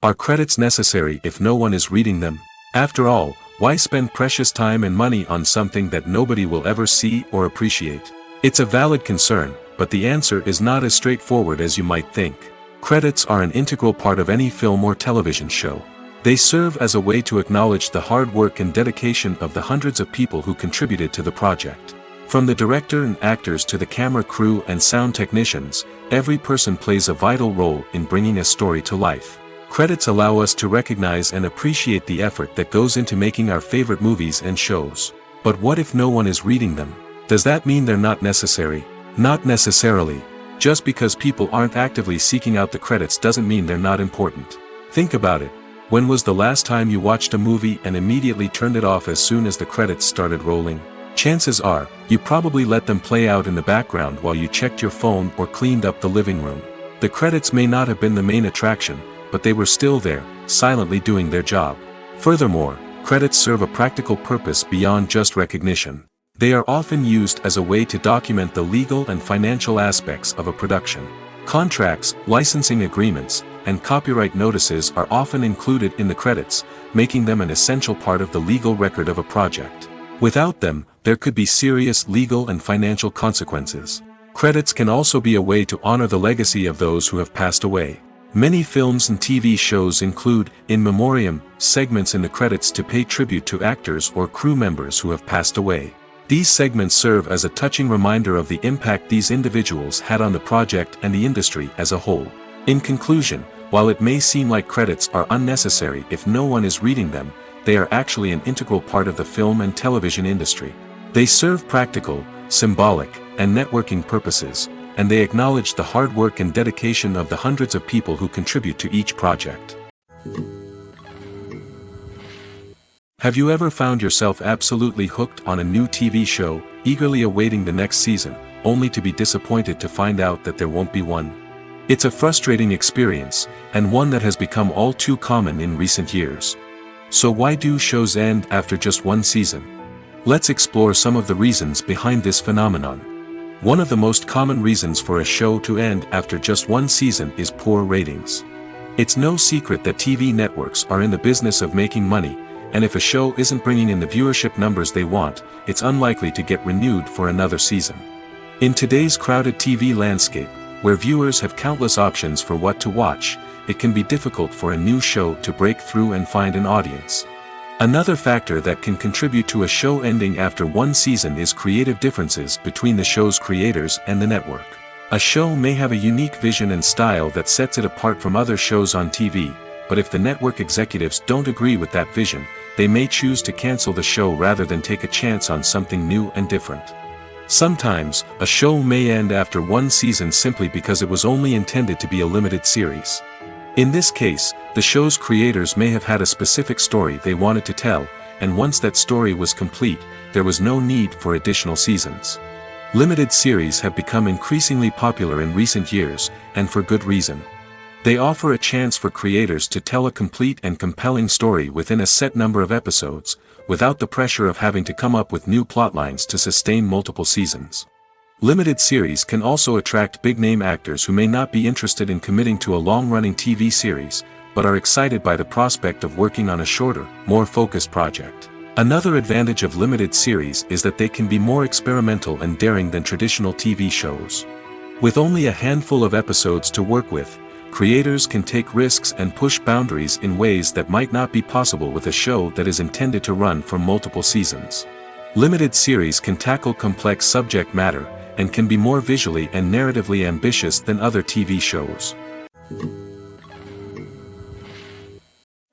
Are credits necessary if no one is reading them? After all, why spend precious time and money on something that nobody will ever see or appreciate? It's a valid concern, but the answer is not as straightforward as you might think. Credits are an integral part of any film or television show. They serve as a way to acknowledge the hard work and dedication of the hundreds of people who contributed to the project. From the director and actors to the camera crew and sound technicians, every person plays a vital role in bringing a story to life. Credits allow us to recognize and appreciate the effort that goes into making our favorite movies and shows. But what if no one is reading them? Does that mean they're not necessary? Not necessarily. Just because people aren't actively seeking out the credits doesn't mean they're not important. Think about it. When was the last time you watched a movie and immediately turned it off as soon as the credits started rolling? Chances are, you probably let them play out in the background while you checked your phone or cleaned up the living room. The credits may not have been the main attraction, but they were still there, silently doing their job. Furthermore, credits serve a practical purpose beyond just recognition. They are often used as a way to document the legal and financial aspects of a production. Contracts, licensing agreements, and copyright notices are often included in the credits, making them an essential part of the legal record of a project. Without them, there could be serious legal and financial consequences. Credits can also be a way to honor the legacy of those who have passed away. Many films and TV shows include, in memoriam, segments in the credits to pay tribute to actors or crew members who have passed away. These segments serve as a touching reminder of the impact these individuals had on the project and the industry as a whole. In conclusion, while it may seem like credits are unnecessary if no one is reading them, they are actually an integral part of the film and television industry. They serve practical, symbolic, and networking purposes, and they acknowledge the hard work and dedication of the hundreds of people who contribute to each project. Have you ever found yourself absolutely hooked on a new TV show, eagerly awaiting the next season, only to be disappointed to find out that there won't be one? It's a frustrating experience, and one that has become all too common in recent years. So why do shows end after just one season? Let's explore some of the reasons behind this phenomenon. One of the most common reasons for a show to end after just one season is poor ratings. It's no secret that TV networks are in the business of making money, and if a show isn't bringing in the viewership numbers they want, it's unlikely to get renewed for another season. In today's crowded TV landscape, where viewers have countless options for what to watch, it can be difficult for a new show to break through and find an audience. Another factor that can contribute to a show ending after one season is creative differences between the show's creators and the network. A show may have a unique vision and style that sets it apart from other shows on TV, but if the network executives don't agree with that vision, they may choose to cancel the show rather than take a chance on something new and different. Sometimes, a show may end after one season simply because it was only intended to be a limited series. In this case, the show's creators may have had a specific story they wanted to tell, and once that story was complete, there was no need for additional seasons. Limited series have become increasingly popular in recent years, and for good reason. They offer a chance for creators to tell a complete and compelling story within a set number of episodes, without the pressure of having to come up with new plotlines to sustain multiple seasons. Limited series can also attract big-name actors who may not be interested in committing to a long-running TV series, but are excited by the prospect of working on a shorter, more focused project. Another advantage of limited series is that they can be more experimental and daring than traditional TV shows. With only a handful of episodes to work with, creators can take risks and push boundaries in ways that might not be possible with a show that is intended to run for multiple seasons. Limited series can tackle complex subject matter, and can be more visually and narratively ambitious than other TV shows.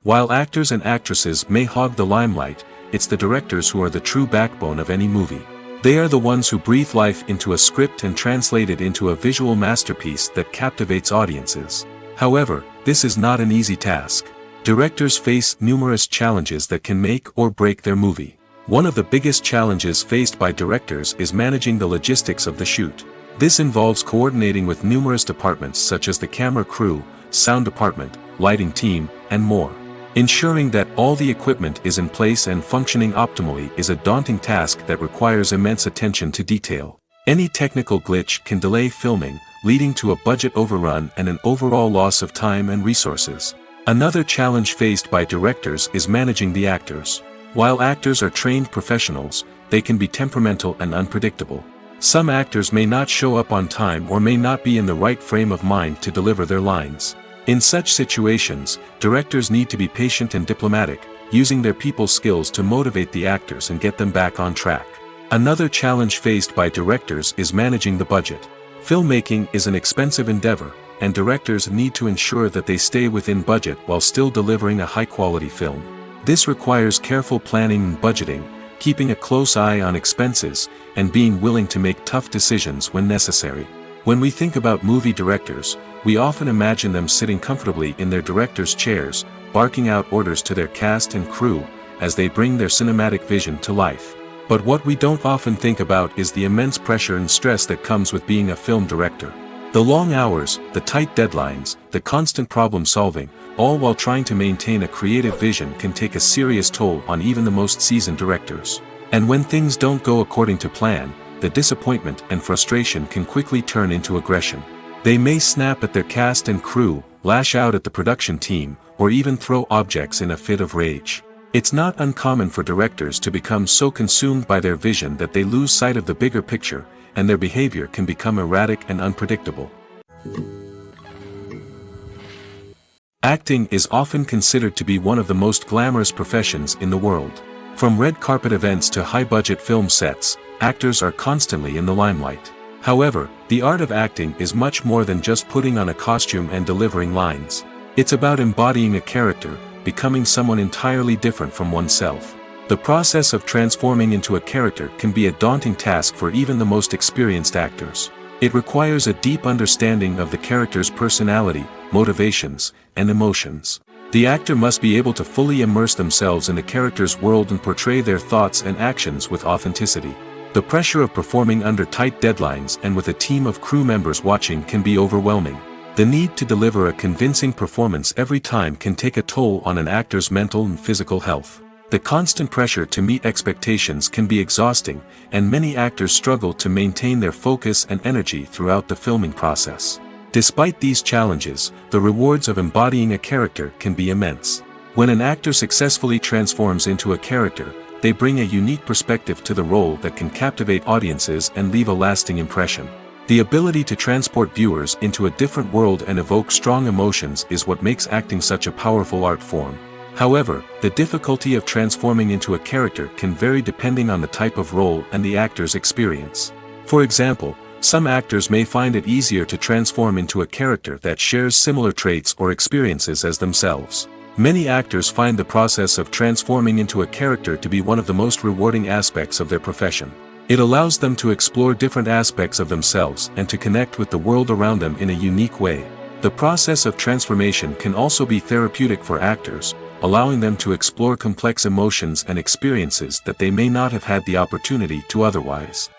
While actors and actresses may hog the limelight, it's the directors who are the true backbone of any movie. They are the ones who breathe life into a script and translate it into a visual masterpiece that captivates audiences. However, this is not an easy task. Directors face numerous challenges that can make or break their movie. One of the biggest challenges faced by directors is managing the logistics of the shoot. This involves coordinating with numerous departments such as the camera crew, sound department, lighting team, and more. Ensuring that all the equipment is in place and functioning optimally is a daunting task that requires immense attention to detail. Any technical glitch can delay filming, leading to a budget overrun and an overall loss of time and resources. Another challenge faced by directors is managing the actors. While actors are trained professionals, they can be temperamental and unpredictable. Some actors may not show up on time or may not be in the right frame of mind to deliver their lines. In such situations, directors need to be patient and diplomatic, using their people skills to motivate the actors and get them back on track. Another challenge faced by directors is managing the budget. Filmmaking is an expensive endeavor, and directors need to ensure that they stay within budget while still delivering a high-quality film. This requires careful planning and budgeting, keeping a close eye on expenses, and being willing to make tough decisions when necessary. When we think about movie directors, we often imagine them sitting comfortably in their director's chairs, barking out orders to their cast and crew, as they bring their cinematic vision to life. But what we don't often think about is the immense pressure and stress that comes with being a film director. The long hours, the tight deadlines, the constant problem solving, all while trying to maintain a creative vision can take a serious toll on even the most seasoned directors. And when things don't go according to plan, the disappointment and frustration can quickly turn into aggression. They may snap at their cast and crew, lash out at the production team, or even throw objects in a fit of rage. It's not uncommon for directors to become so consumed by their vision that they lose sight of the bigger picture, and their behavior can become erratic and unpredictable. Acting is often considered to be one of the most glamorous professions in the world. From red carpet events to high-budget film sets, actors are constantly in the limelight. However, the art of acting is much more than just putting on a costume and delivering lines. It's about embodying a character, becoming someone entirely different from oneself. The process of transforming into a character can be a daunting task for even the most experienced actors. It requires a deep understanding of the character's personality, motivations, and emotions. The actor must be able to fully immerse themselves in the character's world and portray their thoughts and actions with authenticity. The pressure of performing under tight deadlines and with a team of crew members watching can be overwhelming. The need to deliver a convincing performance every time can take a toll on an actor's mental and physical health. The constant pressure to meet expectations can be exhausting, and many actors struggle to maintain their focus and energy throughout the filming process. Despite these challenges, the rewards of embodying a character can be immense. When an actor successfully transforms into a character, they bring a unique perspective to the role that can captivate audiences and leave a lasting impression. The ability to transport viewers into a different world and evoke strong emotions is what makes acting such a powerful art form. However, the difficulty of transforming into a character can vary depending on the type of role and the actor's experience. For example, some actors may find it easier to transform into a character that shares similar traits or experiences as themselves. Many actors find the process of transforming into a character to be one of the most rewarding aspects of their profession. It allows them to explore different aspects of themselves and to connect with the world around them in a unique way. The process of transformation can also be therapeutic for actors, allowing them to explore complex emotions and experiences that they may not have had the opportunity to otherwise.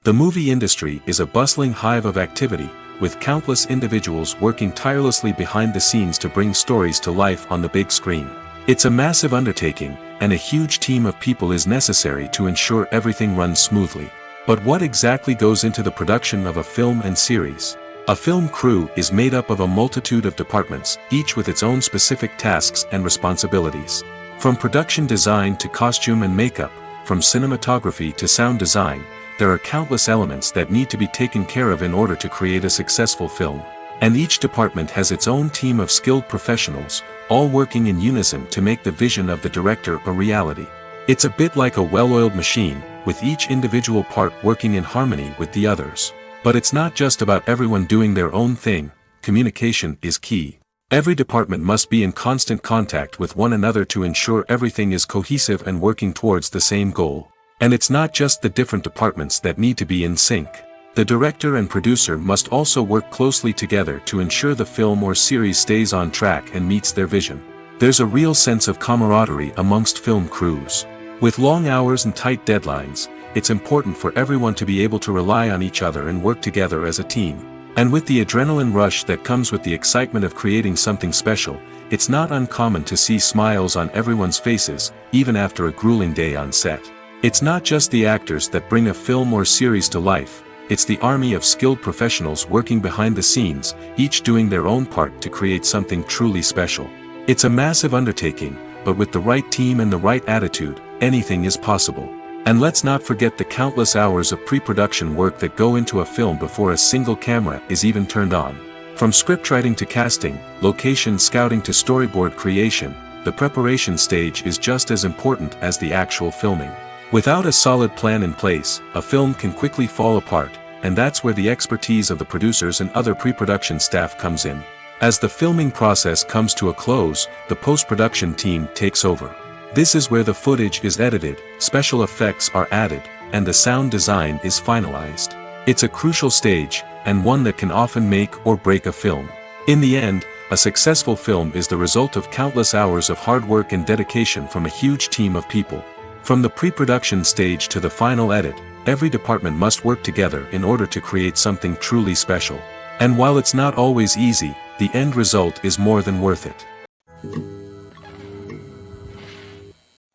The movie industry is a bustling hive of activity, with countless individuals working tirelessly behind the scenes to bring stories to life on the big screen. It's a massive undertaking, and a huge team of people is necessary to ensure everything runs smoothly. But what exactly goes into the production of a film and series? A film crew is made up of a multitude of departments, each with its own specific tasks and responsibilities. From production design to costume and makeup, from cinematography to sound design, there are countless elements that need to be taken care of in order to create a successful film. And each department has its own team of skilled professionals, all working in unison to make the vision of the director a reality. It's a bit like a well-oiled machine, with each individual part working in harmony with the others. But it's not just about everyone doing their own thing. Communication is key. Every department must be in constant contact with one another to ensure everything is cohesive and working towards the same goal. And it's not just the different departments that need to be in sync. The director and producer must also work closely together to ensure the film or series stays on track and meets their vision. There's a real sense of camaraderie amongst film crews. With long hours and tight deadlines, it's important for everyone to be able to rely on each other and work together as a team. And with the adrenaline rush that comes with the excitement of creating something special, it's not uncommon to see smiles on everyone's faces, even after a grueling day on set. It's not just the actors that bring a film or series to life, it's the army of skilled professionals working behind the scenes, each doing their own part to create something truly special. It's a massive undertaking, but with the right team and the right attitude, anything is possible. And let's not forget the countless hours of pre-production work that go into a film before a single camera is even turned on. From scriptwriting to casting, location scouting to storyboard creation, the preparation stage is just as important as the actual filming. Without a solid plan in place, a film can quickly fall apart, and that's where the expertise of the producers and other pre-production staff comes in. As the filming process comes to a close, the post-production team takes over. This is where the footage is edited, special effects are added, and the sound design is finalized. It's a crucial stage, and one that can often make or break a film. In the end, a successful film is the result of countless hours of hard work and dedication from a huge team of people. From the pre-production stage to the final edit, every department must work together in order to create something truly special. And while it's not always easy, the end result is more than worth it.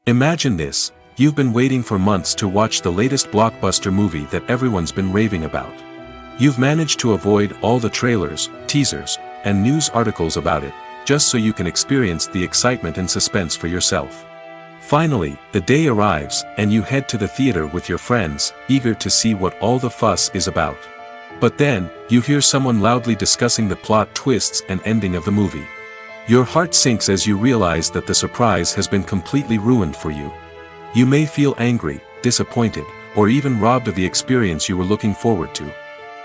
Imagine this, you've been waiting for months to watch the latest blockbuster movie that everyone's been raving about. You've managed to avoid all the trailers, teasers, and news articles about it, just so you can experience the excitement and suspense for yourself. Finally, the day arrives, and you head to the theater with your friends, eager to see what all the fuss is about. But then, you hear someone loudly discussing the plot twists and ending of the movie. Your heart sinks as you realize that the surprise has been completely ruined for you. You may feel angry, disappointed, or even robbed of the experience you were looking forward to.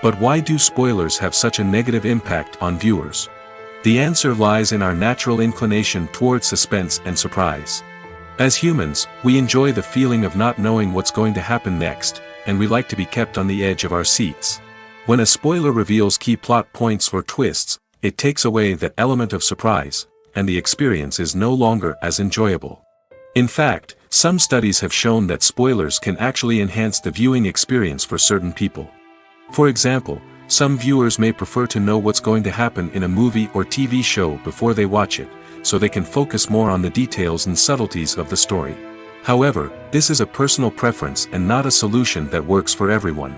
But why do spoilers have such a negative impact on viewers? The answer lies in our natural inclination toward suspense and surprise. As humans, we enjoy the feeling of not knowing what's going to happen next, and we like to be kept on the edge of our seats. When a spoiler reveals key plot points or twists, it takes away that element of surprise, and the experience is no longer as enjoyable. In fact, some studies have shown that spoilers can actually enhance the viewing experience for certain people. For example, some viewers may prefer to know what's going to happen in a movie or TV show before they watch it, so they can focus more on the details and subtleties of the story. However, this is a personal preference and not a solution that works for everyone.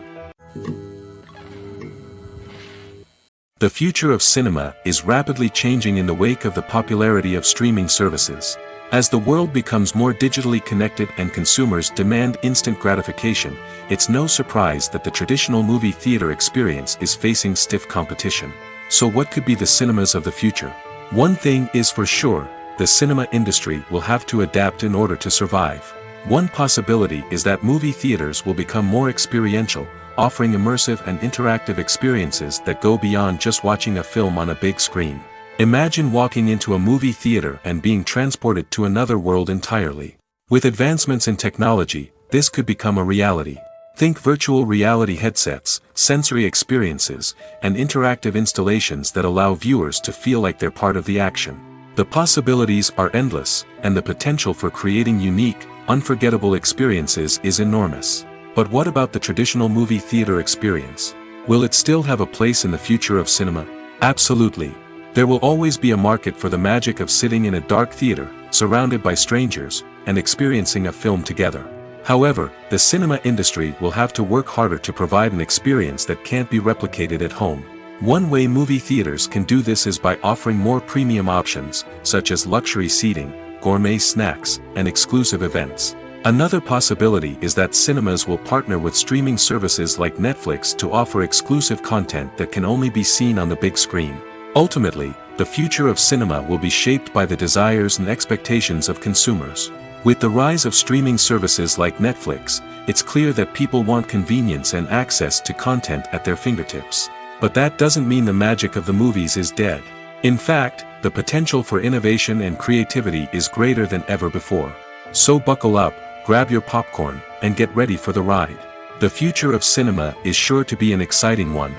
The future of cinema is rapidly changing in the wake of the popularity of streaming services. As the world becomes more digitally connected and consumers demand instant gratification, it's no surprise that the traditional movie theater experience is facing stiff competition. So what could be the cinemas of the future? One thing is for sure, the cinema industry will have to adapt in order to survive. One possibility is that movie theaters will become more experiential, offering immersive and interactive experiences that go beyond just watching a film on a big screen. Imagine walking into a movie theater and being transported to another world entirely. With advancements in technology, this could become a reality. Think virtual reality headsets, sensory experiences, and interactive installations that allow viewers to feel like they're part of the action. The possibilities are endless, and the potential for creating unique, unforgettable experiences is enormous. But what about the traditional movie theater experience? Will it still have a place in the future of cinema? Absolutely. There will always be a market for the magic of sitting in a dark theater, surrounded by strangers, and experiencing a film together. However, the cinema industry will have to work harder to provide an experience that can't be replicated at home. One way movie theaters can do this is by offering more premium options, such as luxury seating, gourmet snacks, and exclusive events. Another possibility is that cinemas will partner with streaming services like Netflix to offer exclusive content that can only be seen on the big screen. Ultimately, the future of cinema will be shaped by the desires and expectations of consumers. With the rise of streaming services like Netflix, it's clear that people want convenience and access to content at their fingertips. But that doesn't mean the magic of the movies is dead. In fact, the potential for innovation and creativity is greater than ever before. So buckle up, grab your popcorn, and get ready for the ride. The future of cinema is sure to be an exciting one.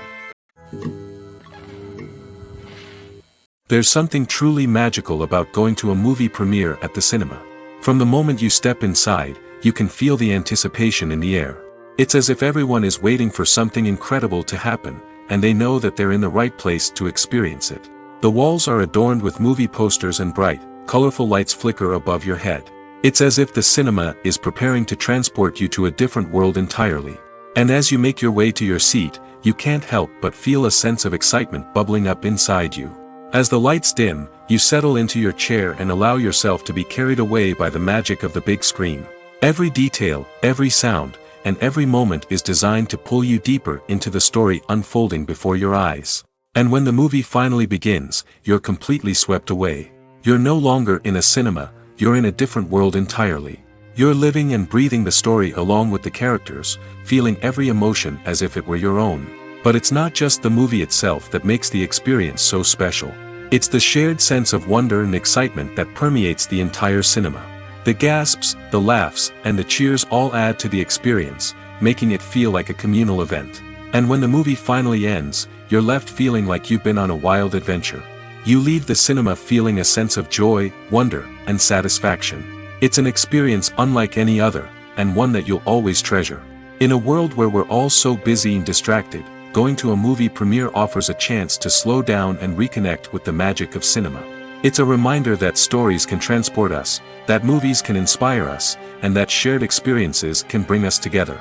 There's something truly magical about going to a movie premiere at the cinema. From the moment you step inside, you can feel the anticipation in the air. It's as if everyone is waiting for something incredible to happen, and they know that they're in the right place to experience it. The walls are adorned with movie posters and bright, colorful lights flicker above your head. It's as if the cinema is preparing to transport you to a different world entirely. And as you make your way to your seat, you can't help but feel a sense of excitement bubbling up inside you. As the lights dim, you settle into your chair and allow yourself to be carried away by the magic of the big screen. Every detail, every sound, and every moment is designed to pull you deeper into the story unfolding before your eyes. And when the movie finally begins, you're completely swept away. You're no longer in a cinema, you're in a different world entirely. You're living and breathing the story along with the characters, feeling every emotion as if it were your own. But it's not just the movie itself that makes the experience so special. It's the shared sense of wonder and excitement that permeates the entire cinema. The gasps, the laughs, and the cheers all add to the experience, making it feel like a communal event. And when the movie finally ends, you're left feeling like you've been on a wild adventure. You leave the cinema feeling a sense of joy, wonder, and satisfaction. It's an experience unlike any other, and one that you'll always treasure. In a world where we're all so busy and distracted, going to a movie premiere offers a chance to slow down and reconnect with the magic of cinema. It's a reminder that stories can transport us, that movies can inspire us, and that shared experiences can bring us together.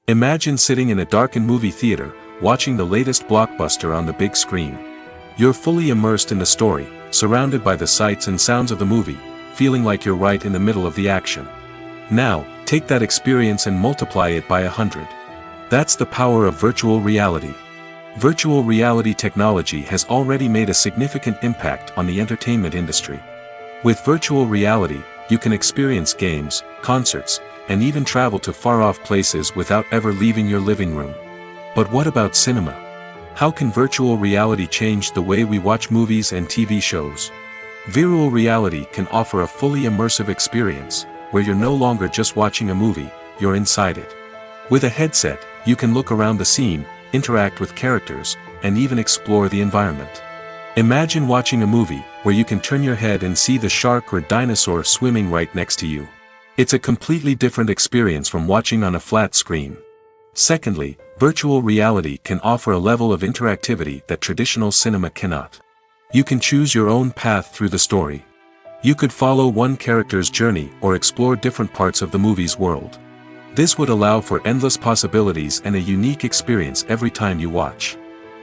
Imagine sitting in a darkened movie theater, watching the latest blockbuster on the big screen. You're fully immersed in the story, surrounded by the sights and sounds of the movie, feeling like you're right in the middle of the action. Now, take that experience and multiply it by 100. That's the power of virtual reality. Virtual reality technology has already made a significant impact on the entertainment industry. With virtual reality, you can experience games, concerts, and even travel to far-off places without ever leaving your living room. But what about cinema? How can virtual reality change the way we watch movies and TV shows? Virtual reality can offer a fully immersive experience, where you're no longer just watching a movie, you're inside it. With a headset, you can look around the scene, interact with characters, and even explore the environment. Imagine watching a movie where you can turn your head and see the shark or dinosaur swimming right next to you. It's a completely different experience from watching on a flat screen. Secondly, virtual reality can offer a level of interactivity that traditional cinema cannot. You can choose your own path through the story. You could follow one character's journey or explore different parts of the movie's world. This would allow for endless possibilities and a unique experience every time you watch.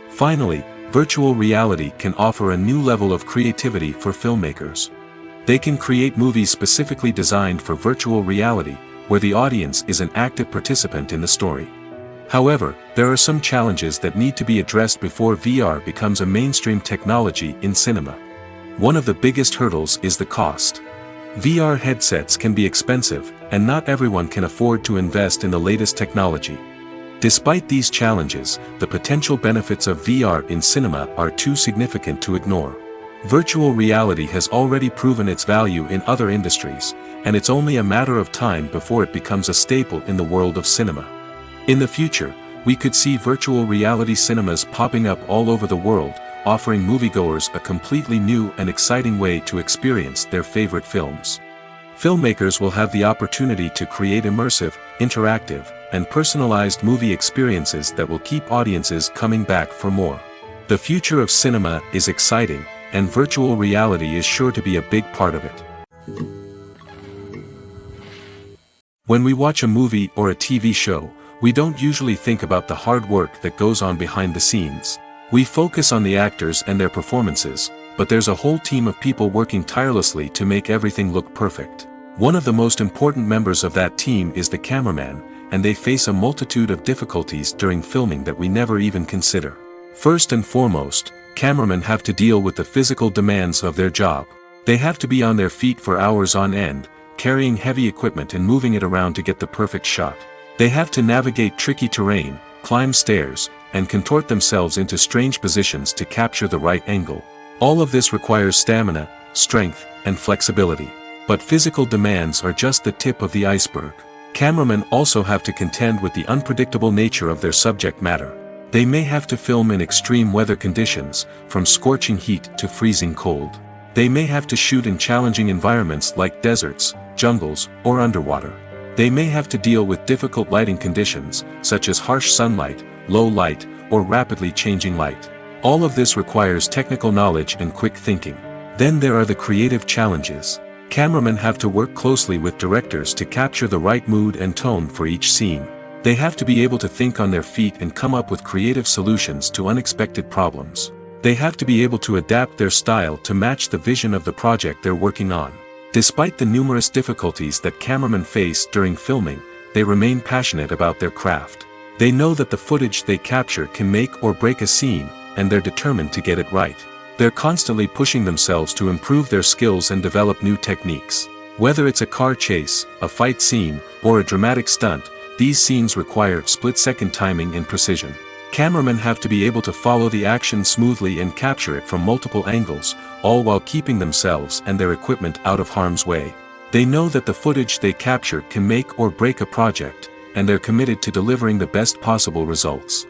Finally, virtual reality can offer a new level of creativity for filmmakers. They can create movies specifically designed for virtual reality, where the audience is an active participant in the story. However, there are some challenges that need to be addressed before VR becomes a mainstream technology in cinema. One of the biggest hurdles is the cost. VR headsets can be expensive, and not everyone can afford to invest in the latest technology. Despite these challenges, the potential benefits of VR in cinema are too significant to ignore. Virtual reality has already proven its value in other industries, and it's only a matter of time before it becomes a staple in the world of cinema. In the future, we could see virtual reality cinemas popping up all over the world, offering moviegoers a completely new and exciting way to experience their favorite films. Filmmakers will have the opportunity to create immersive, interactive, and personalized movie experiences that will keep audiences coming back for more. The future of cinema is exciting, and virtual reality is sure to be a big part of it. When we watch a movie or a TV show, We don't usually think about the hard work that goes on behind the scenes. We focus on the actors and their performances, but there's a whole team of people working tirelessly to make everything look perfect. One of the most important members of that team is the cameraman, and they face a multitude of difficulties during filming that we never even consider. First and foremost, cameramen have to deal with the physical demands of their job. They have to be on their feet for hours on end, carrying heavy equipment and moving it around to get the perfect shot. They have to navigate tricky terrain, climb stairs, and contort themselves into strange positions to capture the right angle. All of this requires stamina, strength, and flexibility. But physical demands are just the tip of the iceberg. Cameramen also have to contend with the unpredictable nature of their subject matter. They may have to film in extreme weather conditions, from scorching heat to freezing cold. They may have to shoot in challenging environments like deserts, jungles, or underwater. They may have to deal with difficult lighting conditions, such as harsh sunlight, low light, or rapidly changing light. All of this requires technical knowledge and quick thinking. Then there are the creative challenges. Cameramen have to work closely with directors to capture the right mood and tone for each scene. They have to be able to think on their feet and come up with creative solutions to unexpected problems. They have to be able to adapt their style to match the vision of the project they're working on. Despite the numerous difficulties that cameramen face during filming, they remain passionate about their craft. They know that the footage they capture can make or break a scene, and they're determined to get it right. They're constantly pushing themselves to improve their skills and develop new techniques. Whether it's a car chase, a fight scene, or a dramatic stunt, these scenes require split-second timing and precision. Cameramen have to be able to follow the action smoothly and capture it from multiple angles, all while keeping themselves and their equipment out of harm's way. They know that the footage they capture can make or break a project, and they're committed to delivering the best possible results.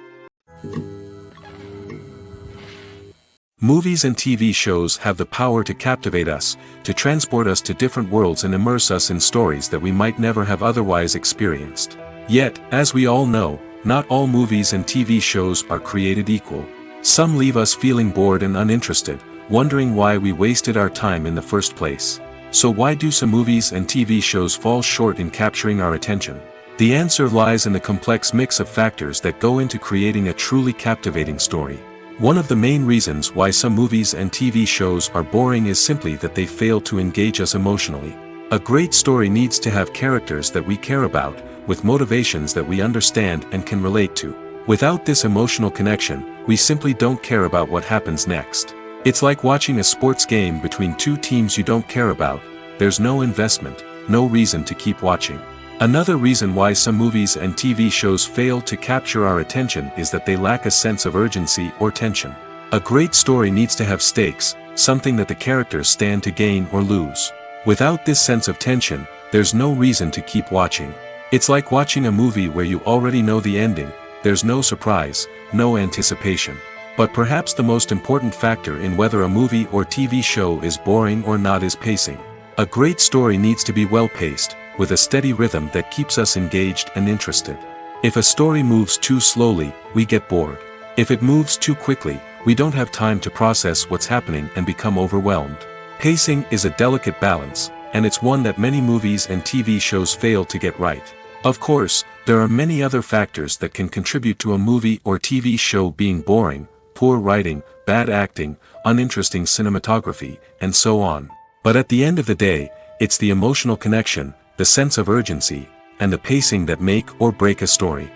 Movies and TV shows have the power to captivate us, to transport us to different worlds and immerse us in stories that we might never have otherwise experienced. Yet, as we all know, not all movies and TV shows are created equal. Some leave us feeling bored and uninterested, wondering why we wasted our time in the first place. So why do some movies and TV shows fall short in capturing our attention? The answer lies in the complex mix of factors that go into creating a truly captivating story. One of the main reasons why some movies and TV shows are boring is simply that they fail to engage us emotionally. A great story needs to have characters that we care about, with motivations that we understand and can relate to. Without this emotional connection, we simply don't care about what happens next. It's like watching a sports game between two teams you don't care about. There's no investment, no reason to keep watching. Another reason why some movies and TV shows fail to capture our attention is that they lack a sense of urgency or tension. A great story needs to have stakes, something that the characters stand to gain or lose. Without this sense of tension, there's no reason to keep watching. It's like watching a movie where you already know the ending. There's no surprise, no anticipation. But perhaps the most important factor in whether a movie or TV show is boring or not is pacing. A great story needs to be well-paced, with a steady rhythm that keeps us engaged and interested. If a story moves too slowly, we get bored. If it moves too quickly, we don't have time to process what's happening and become overwhelmed. Pacing is a delicate balance, and it's one that many movies and TV shows fail to get right. Of course, there are many other factors that can contribute to a movie or TV show being boring: poor writing, bad acting, uninteresting cinematography, and so on. But at the end of the day, it's the emotional connection, the sense of urgency, and the pacing that make or break a story.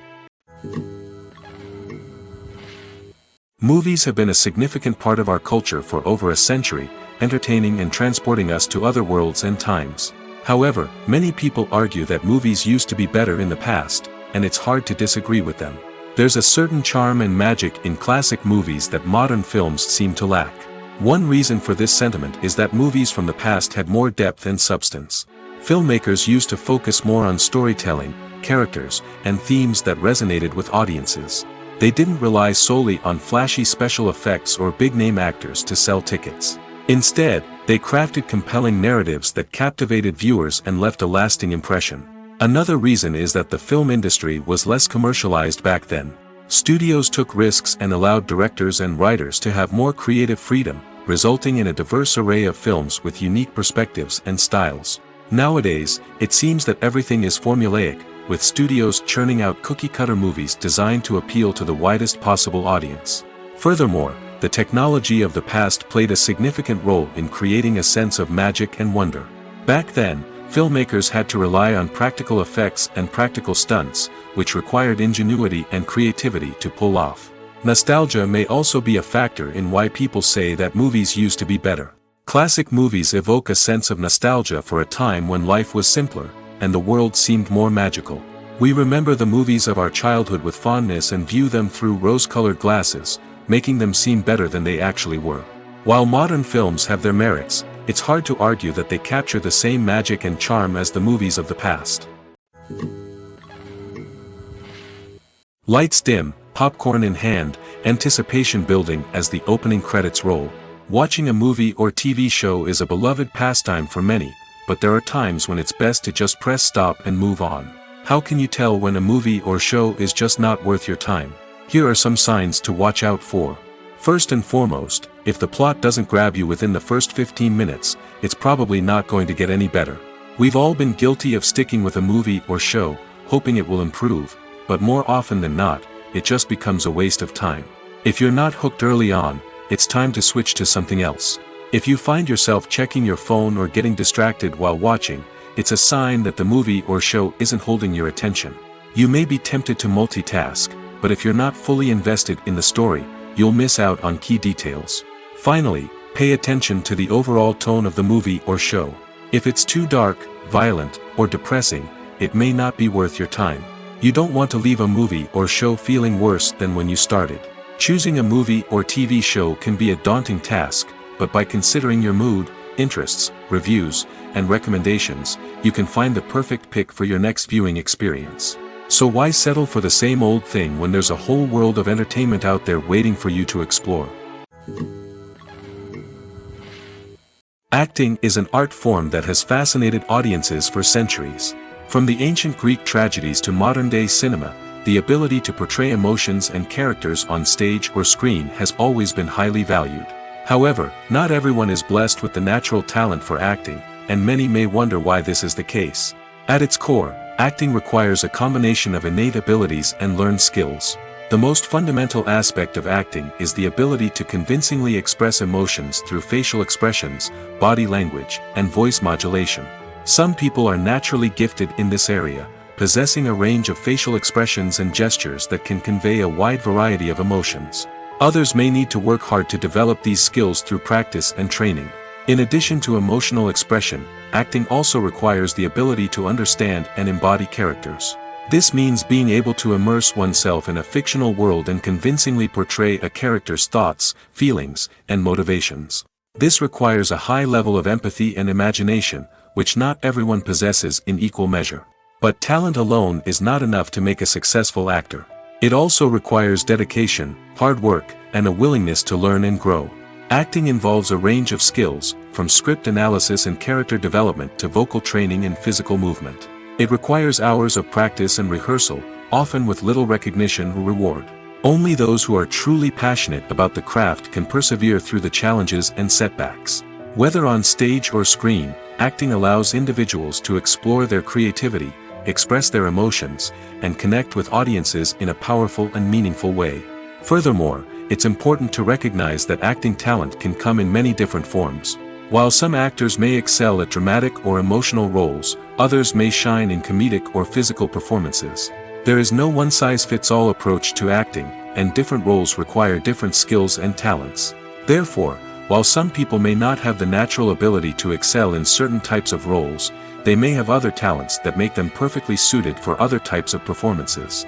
Movies have been a significant part of our culture for over a century, entertaining and transporting us to other worlds and times. However, many people argue that movies used to be better in the past, and it's hard to disagree with them. There's a certain charm and magic in classic movies that modern films seem to lack. One reason for this sentiment is that movies from the past had more depth and substance. Filmmakers used to focus more on storytelling, characters, and themes that resonated with audiences. They didn't rely solely on flashy special effects or big-name actors to sell tickets. Instead, they crafted compelling narratives that captivated viewers and left a lasting impression. Another reason is that the film industry was less commercialized back then. Studios took risks and allowed directors and writers to have more creative freedom, resulting in a diverse array of films with unique perspectives and styles. Nowadays, it seems that everything is formulaic, with studios churning out cookie-cutter movies designed to appeal to the widest possible audience. Furthermore, the technology of the past played a significant role in creating a sense of magic and wonder. Back then, filmmakers had to rely on practical effects and practical stunts, which required ingenuity and creativity to pull off. Nostalgia may also be a factor in why people say that movies used to be better. Classic movies evoke a sense of nostalgia for a time when life was simpler, and the world seemed more magical. We remember the movies of our childhood with fondness and view them through rose-colored glasses, making them seem better than they actually were. While modern films have their merits, it's hard to argue that they capture the same magic and charm as the movies of the past. Lights dim, popcorn in hand, anticipation building as the opening credits roll. Watching a movie or TV show is a beloved pastime for many, but there are times when it's best to just press stop and move on. How can you tell when a movie or show is just not worth your time? Here are some signs to watch out for. First and foremost, if the plot doesn't grab you within the first 15 minutes, it's probably not going to get any better. We've all been guilty of sticking with a movie or show, hoping it will improve, but more often than not, it just becomes a waste of time. If you're not hooked early on, it's time to switch to something else. If you find yourself checking your phone or getting distracted while watching, it's a sign that the movie or show isn't holding your attention. You may be tempted to multitask, but if you're not fully invested in the story, you'll miss out on key details. Finally, pay attention to the overall tone of the movie or show. If it's too dark, violent, or depressing, it may not be worth your time. You don't want to leave a movie or show feeling worse than when you started. Choosing a movie or TV show can be a daunting task, but by considering your mood, interests, reviews, and recommendations, you can find the perfect pick for your next viewing experience. So why settle for the same old thing when there's a whole world of entertainment out there waiting for you to explore? Acting is an art form that has fascinated audiences for centuries. From the ancient Greek tragedies to modern-day cinema, the ability to portray emotions and characters on stage or screen has always been highly valued. However, not everyone is blessed with the natural talent for acting, and many may wonder why this is the case. At its core, acting requires a combination of innate abilities and learned skills. The most fundamental aspect of acting is the ability to convincingly express emotions through facial expressions, body language, and voice modulation. Some people are naturally gifted in this area, possessing a range of facial expressions and gestures that can convey a wide variety of emotions. Others may need to work hard to develop these skills through practice and training. In addition to emotional expression, acting also requires the ability to understand and embody characters. This means being able to immerse oneself in a fictional world and convincingly portray a character's thoughts, feelings, and motivations. This requires a high level of empathy and imagination, which not everyone possesses in equal measure. But talent alone is not enough to make a successful actor. It also requires dedication, hard work, and a willingness to learn and grow. Acting involves a range of skills, from script analysis and character development to vocal training and physical movement. It requires hours of practice and rehearsal, often with little recognition or reward. Only those who are truly passionate about the craft can persevere through the challenges and setbacks. Whether on stage or screen, acting allows individuals to explore their creativity, express their emotions, and connect with audiences in a powerful and meaningful way. Furthermore, it's important to recognize that acting talent can come in many different forms. While some actors may excel at dramatic or emotional roles, others may shine in comedic or physical performances. There is no one-size-fits-all approach to acting, and different roles require different skills and talents. Therefore, while some people may not have the natural ability to excel in certain types of roles, they may have other talents that make them perfectly suited for other types of performances.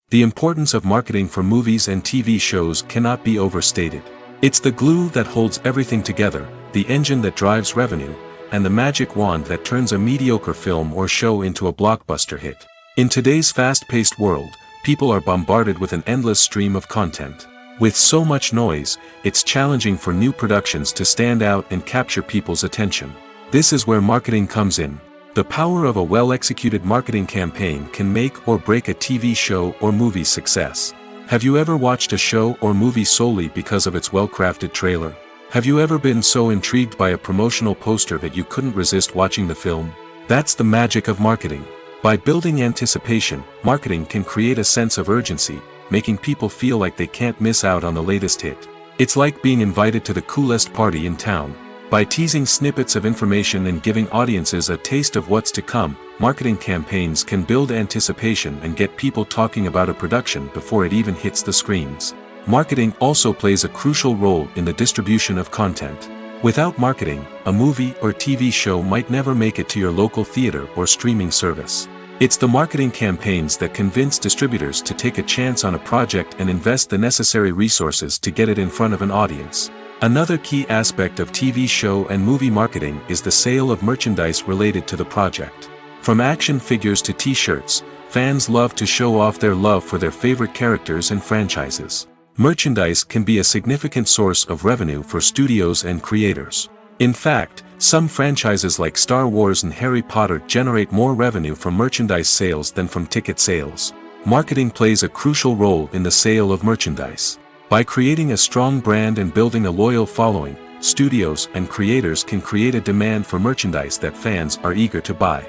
The importance of marketing for movies and TV shows cannot be overstated. It's the glue that holds everything together, the engine that drives revenue, and the magic wand that turns a mediocre film or show into a blockbuster hit. In today's fast-paced world, people are bombarded with an endless stream of content. With so much noise, it's challenging for new productions to stand out and capture people's attention. This is where marketing comes in. The power of a well-executed marketing campaign can make or break a TV show or movie's success. Have you ever watched a show or movie solely because of its well-crafted trailer? Have you ever been so intrigued by a promotional poster that you couldn't resist watching the film? That's the magic of marketing. By building anticipation, marketing can create a sense of urgency, making people feel like they can't miss out on the latest hit. It's like being invited to the coolest party in town. By teasing snippets of information and giving audiences a taste of what's to come, marketing campaigns can build anticipation and get people talking about a production before it even hits the screens. Marketing also plays a crucial role in the distribution of content. Without marketing, a movie or TV show might never make it to your local theater or streaming service. It's the marketing campaigns that convince distributors to take a chance on a project and invest the necessary resources to get it in front of an audience. Another key aspect of TV show and movie marketing is the sale of merchandise related to the project. From action figures to t-shirts, fans love to show off their love for their favorite characters and franchises. Merchandise can be a significant source of revenue for studios and creators. In fact, some franchises like Star Wars and Harry Potter generate more revenue from merchandise sales than from ticket sales. Marketing plays a crucial role in the sale of merchandise. By creating a strong brand and building a loyal following, studios and creators can create a demand for merchandise that fans are eager to buy.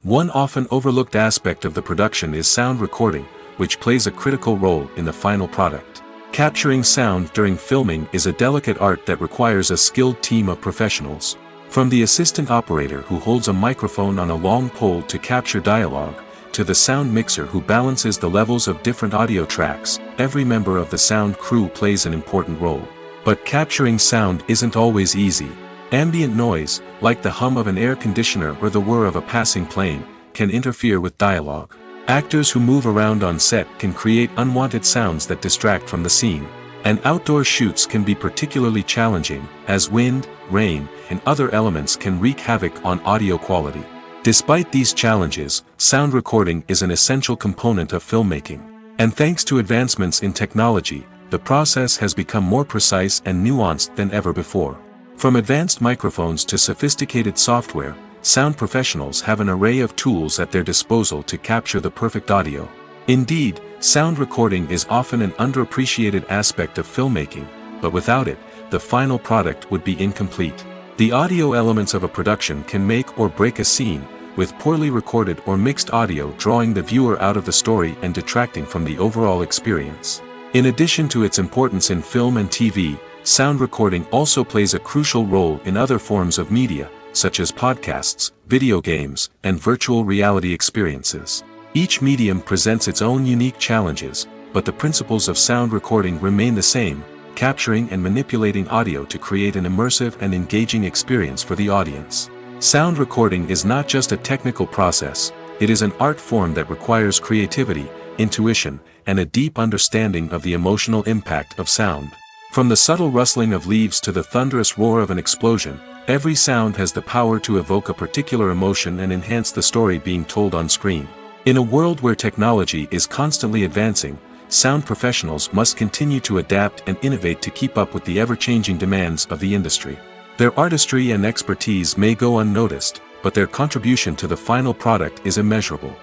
One often overlooked aspect of the production is sound recording, which plays a critical role in the final product. Capturing sound during filming is a delicate art that requires a skilled team of professionals. From the assistant operator who holds a microphone on a long pole to capture dialogue, to the sound mixer who balances the levels of different audio tracks, every member of the sound crew plays an important role. But capturing sound isn't always easy. Ambient noise, like the hum of an air conditioner or the whir of a passing plane, can interfere with dialogue. Actors who move around on set can create unwanted sounds that distract from the scene. And outdoor shoots can be particularly challenging, as wind, rain, and other elements can wreak havoc on audio quality. Despite these challenges, sound recording is an essential component of filmmaking. And thanks to advancements in technology, the process has become more precise and nuanced than ever before. From advanced microphones to sophisticated software, sound professionals have an array of tools at their disposal to capture the perfect audio. Indeed, sound recording is often an underappreciated aspect of filmmaking, but without it, the final product would be incomplete. The audio elements of a production can make or break a scene, with poorly recorded or mixed audio drawing the viewer out of the story and detracting from the overall experience. In addition to its importance in film and TV, sound recording also plays a crucial role in other forms of media, such as podcasts, video games, and virtual reality experiences. Each medium presents its own unique challenges, but the principles of sound recording remain the same, capturing and manipulating audio to create an immersive and engaging experience for the audience. Sound recording is not just a technical process, it is an art form that requires creativity, intuition, and a deep understanding of the emotional impact of sound. From the subtle rustling of leaves to the thunderous roar of an explosion, every sound has the power to evoke a particular emotion and enhance the story being told on screen. In a world where technology is constantly advancing, sound professionals must continue to adapt and innovate to keep up with the ever-changing demands of the industry. Their artistry and expertise may go unnoticed, but their contribution to the final product is immeasurable.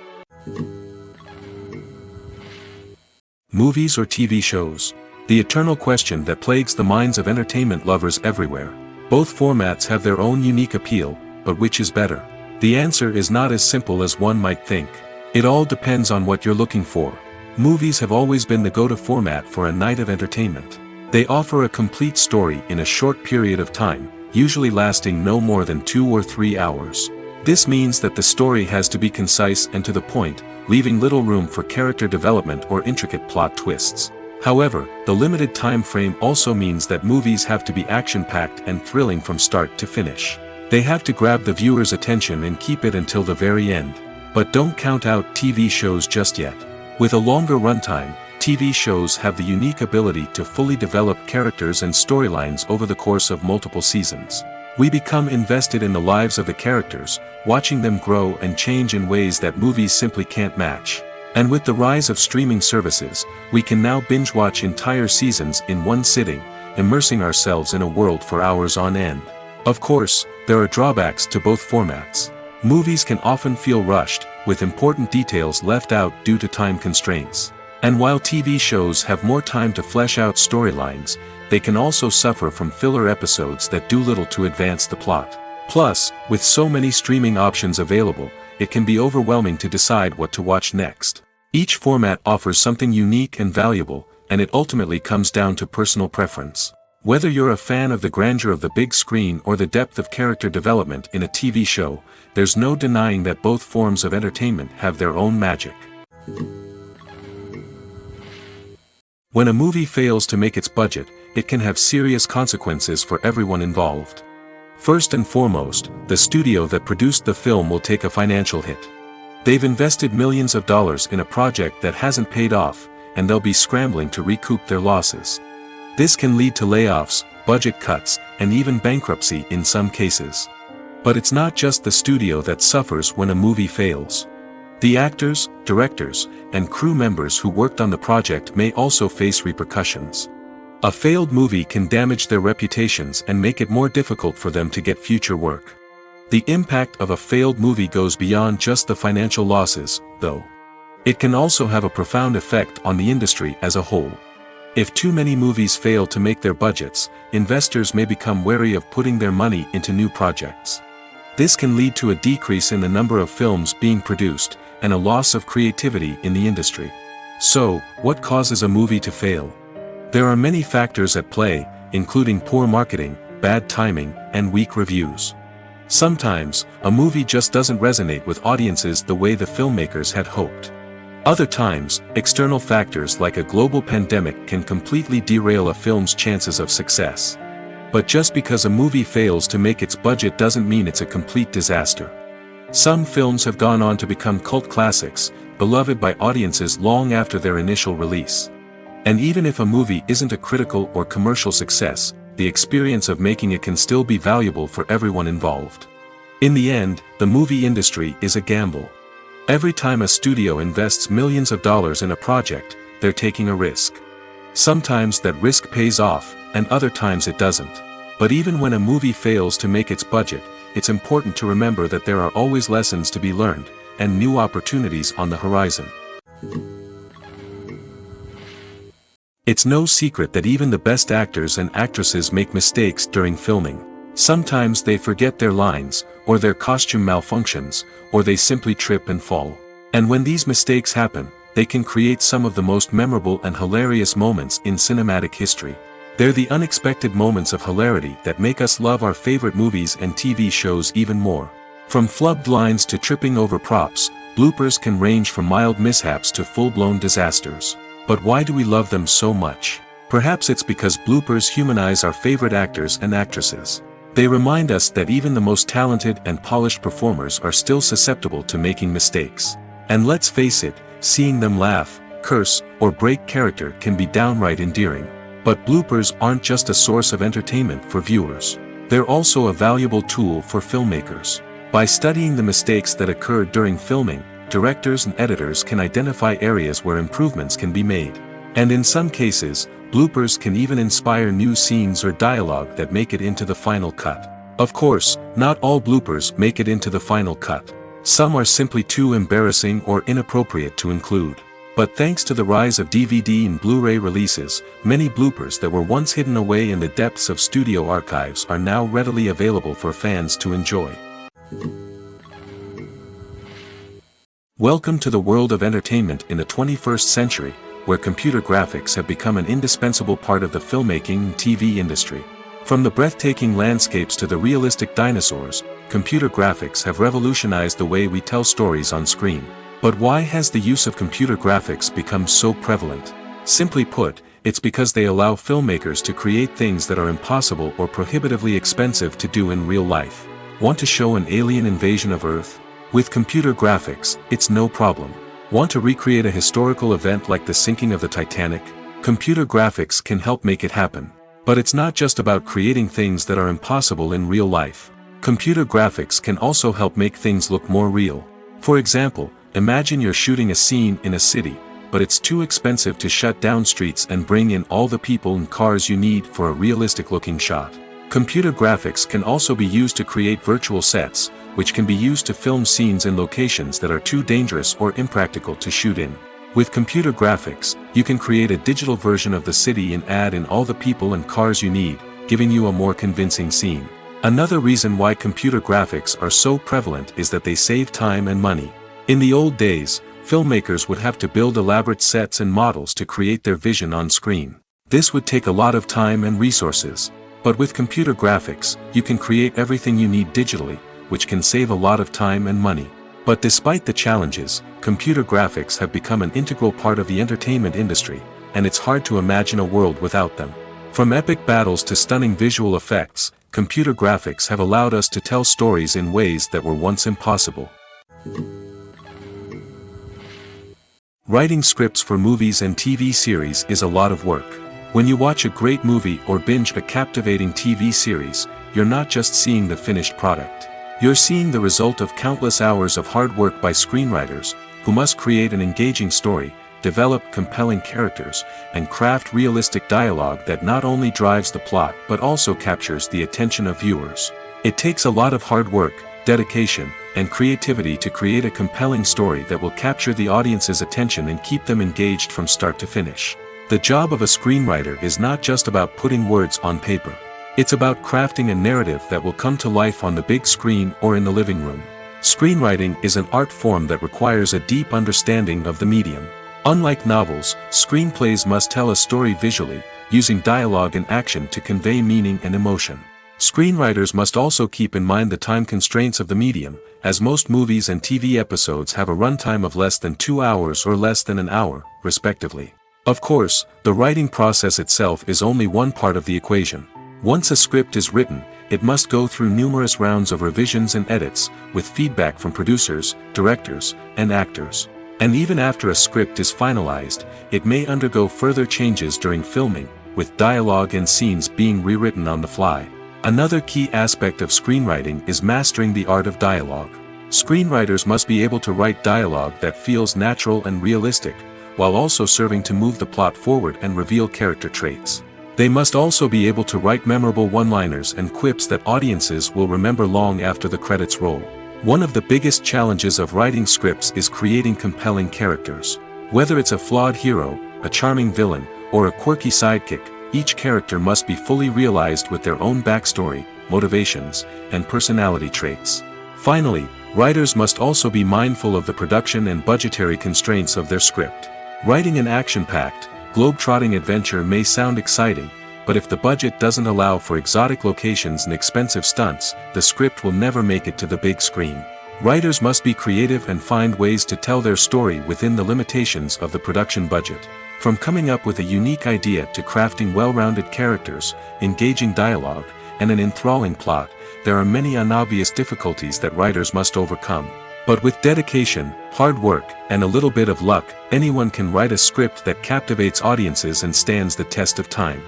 Movies or TV shows? The eternal question that plagues the minds of entertainment lovers everywhere. Both formats have their own unique appeal, but which is better? The answer is not as simple as one might think. It all depends on what you're looking for. Movies have always been the go-to format for a night of entertainment. They offer a complete story in a short period of time, usually lasting no more than 2 or 3 hours. This means that the story has to be concise and to the point, leaving little room for character development or intricate plot twists. However, the limited time frame also means that movies have to be action-packed and thrilling from start to finish. They have to grab the viewer's attention and keep it until the very end. But don't count out TV shows just yet. With a longer runtime, TV shows have the unique ability to fully develop characters and storylines over the course of multiple seasons. We become invested in the lives of the characters, watching them grow and change in ways that movies simply can't match. And with the rise of streaming services, we can now binge-watch entire seasons in one sitting, immersing ourselves in a world for hours on end. Of course, there are drawbacks to both formats. Movies can often feel rushed, with important details left out due to time constraints. And while TV shows have more time to flesh out storylines, they can also suffer from filler episodes that do little to advance the plot. Plus, with so many streaming options available, it can be overwhelming to decide what to watch next. Each format offers something unique and valuable, and it ultimately comes down to personal preference. Whether you're a fan of the grandeur of the big screen or the depth of character development in a TV show, there's no denying that both forms of entertainment have their own magic. When a movie fails to make its budget, it can have serious consequences for everyone involved. First and foremost, the studio that produced the film will take a financial hit. They've invested millions of dollars in a project that hasn't paid off, and they'll be scrambling to recoup their losses. This can lead to layoffs, budget cuts, and even bankruptcy in some cases. But it's not just the studio that suffers when a movie fails. The actors, directors, and crew members who worked on the project may also face repercussions. A failed movie can damage their reputations and make it more difficult for them to get future work. The impact of a failed movie goes beyond just the financial losses, though. It can also have a profound effect on the industry as a whole. If too many movies fail to make their budgets, investors may become wary of putting their money into new projects. This can lead to a decrease in the number of films being produced, and a loss of creativity in the industry. So, what causes a movie to fail? There are many factors at play, including poor marketing, bad timing, and weak reviews. Sometimes, a movie just doesn't resonate with audiences the way the filmmakers had hoped. Other times, external factors like a global pandemic can completely derail a film's chances of success. But just because a movie fails to make its budget doesn't mean it's a complete disaster. Some films have gone on to become cult classics, beloved by audiences long after their initial release. And even if a movie isn't a critical or commercial success, the experience of making it can still be valuable for everyone involved. In the end, the movie industry is a gamble. Every time a studio invests millions of dollars in a project, they're taking a risk. Sometimes that risk pays off, and other times it doesn't. But even when a movie fails to make its budget, it's important to remember that there are always lessons to be learned, and new opportunities on the horizon. It's no secret that even the best actors and actresses make mistakes during filming. Sometimes they forget their lines, or their costume malfunctions, or they simply trip and fall. And when these mistakes happen, they can create some of the most memorable and hilarious moments in cinematic history. They're the unexpected moments of hilarity that make us love our favorite movies and TV shows even more. From flubbed lines to tripping over props, bloopers can range from mild mishaps to full-blown disasters. But why do we love them so much? Perhaps it's because bloopers humanize our favorite actors and actresses. They remind us that even the most talented and polished performers are still susceptible to making mistakes. And let's face it, seeing them laugh, curse, or break character can be downright endearing. But bloopers aren't just a source of entertainment for viewers. They're also a valuable tool for filmmakers. By studying the mistakes that occurred during filming, directors and editors can identify areas where improvements can be made. And in some cases, bloopers can even inspire new scenes or dialogue that make it into the final cut. Of course, not all bloopers make it into the final cut. Some are simply too embarrassing or inappropriate to include. But thanks to the rise of DVD and Blu-ray releases, many bloopers that were once hidden away in the depths of studio archives are now readily available for fans to enjoy. Welcome to the world of entertainment in the 21st century, where computer graphics have become an indispensable part of the filmmaking and TV industry. From the breathtaking landscapes to the realistic dinosaurs, computer graphics have revolutionized the way we tell stories on screen. But why has the use of computer graphics become so prevalent? Simply put, it's because they allow filmmakers to create things that are impossible or prohibitively expensive to do in real life. Want to show an alien invasion of Earth? With computer graphics, it's no problem. Want to recreate a historical event like the sinking of the Titanic? Computer graphics can help make it happen. But it's not just about creating things that are impossible in real life. Computer graphics can also help make things look more real. For example, imagine you're shooting a scene in a city, but it's too expensive to shut down streets and bring in all the people and cars you need for a realistic-looking shot. Computer graphics can also be used to create virtual sets, which can be used to film scenes in locations that are too dangerous or impractical to shoot in. With computer graphics, you can create a digital version of the city and add in all the people and cars you need, giving you a more convincing scene. Another reason why computer graphics are so prevalent is that they save time and money. In the old days, filmmakers would have to build elaborate sets and models to create their vision on screen. This would take a lot of time and resources. But with computer graphics, you can create everything you need digitally, which can save a lot of time and money. But despite the challenges, computer graphics have become an integral part of the entertainment industry, and it's hard to imagine a world without them. From epic battles to stunning visual effects, computer graphics have allowed us to tell stories in ways that were once impossible. Writing scripts for movies and TV series is a lot of work. When you watch a great movie or binge a captivating TV series, you're not just seeing the finished product. You're seeing the result of countless hours of hard work by screenwriters, who must create an engaging story, develop compelling characters, and craft realistic dialogue that not only drives the plot but also captures the attention of viewers. It takes a lot of hard work, dedication, and creativity to create a compelling story that will capture the audience's attention and keep them engaged from start to finish. The job of a screenwriter is not just about putting words on paper. It's about crafting a narrative that will come to life on the big screen or in the living room. Screenwriting is an art form that requires a deep understanding of the medium. Unlike novels, screenplays must tell a story visually, using dialogue and action to convey meaning and emotion. Screenwriters must also keep in mind the time constraints of the medium, as most movies and TV episodes have a runtime of less than 2 hours or less than an hour, respectively. Of course, the writing process itself is only one part of the equation. Once a script is written, it must go through numerous rounds of revisions and edits, with feedback from producers, directors, and actors. And even after a script is finalized, it may undergo further changes during filming, with dialogue and scenes being rewritten on the fly. Another key aspect of screenwriting is mastering the art of dialogue. Screenwriters must be able to write dialogue that feels natural and realistic, while also serving to move the plot forward and reveal character traits. They must also be able to write memorable one-liners and quips that audiences will remember long after the credits roll. One of the biggest challenges of writing scripts is creating compelling characters. Whether it's a flawed hero, a charming villain, or a quirky sidekick, each character must be fully realized with their own backstory, motivations, and personality traits. Finally, writers must also be mindful of the production and budgetary constraints of their script. Writing an action-packed, globe-trotting adventure may sound exciting, but if the budget doesn't allow for exotic locations and expensive stunts, the script will never make it to the big screen. Writers must be creative and find ways to tell their story within the limitations of the production budget. From coming up with a unique idea to crafting well-rounded characters, engaging dialogue, and an enthralling plot, there are many unobvious difficulties that writers must overcome. But with dedication, hard work, and a little bit of luck, anyone can write a script that captivates audiences and stands the test of time.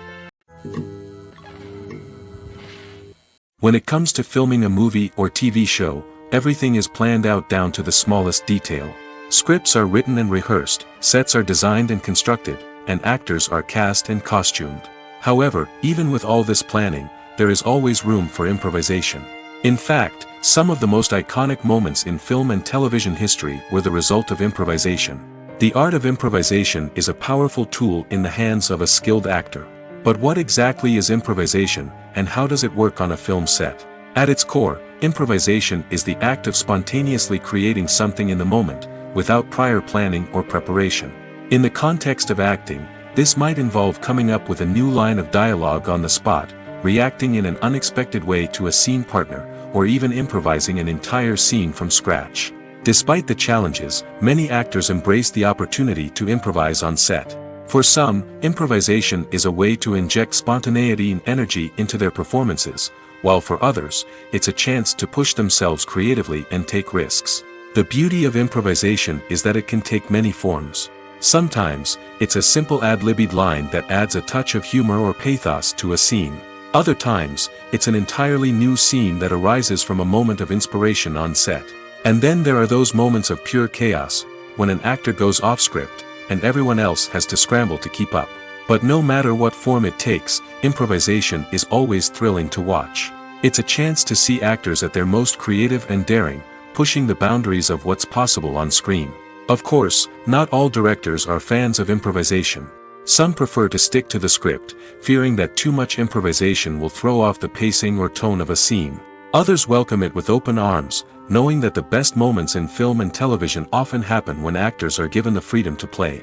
When it comes to filming a movie or TV show, everything is planned out down to the smallest detail. Scripts are written and rehearsed, sets are designed and constructed, and actors are cast and costumed. However, even with all this planning, there is always room for improvisation. In fact, some of the most iconic moments in film and television history were the result of improvisation. The art of improvisation is a powerful tool in the hands of a skilled actor. But what exactly is improvisation, and how does it work on a film set? At its core, improvisation is the act of spontaneously creating something in the moment, without prior planning or preparation. In the context of acting, this might involve coming up with a new line of dialogue on the spot, reacting in an unexpected way to a scene partner, or even improvising an entire scene from scratch. Despite the challenges, many actors embrace the opportunity to improvise on set. For some, improvisation is a way to inject spontaneity and energy into their performances, while for others, it's a chance to push themselves creatively and take risks. The beauty of improvisation is that it can take many forms. Sometimes, it's a simple ad-libbed line that adds a touch of humor or pathos to a scene. Other times, it's an entirely new scene that arises from a moment of inspiration on set. And then there are those moments of pure chaos, when an actor goes off script, and everyone else has to scramble to keep up. But no matter what form it takes, improvisation is always thrilling to watch. It's a chance to see actors at their most creative and daring, pushing the boundaries of what's possible on screen. Of course, not all directors are fans of improvisation. Some prefer to stick to the script, fearing that too much improvisation will throw off the pacing or tone of a scene. Others welcome it with open arms, knowing that the best moments in film and television often happen when actors are given the freedom to play.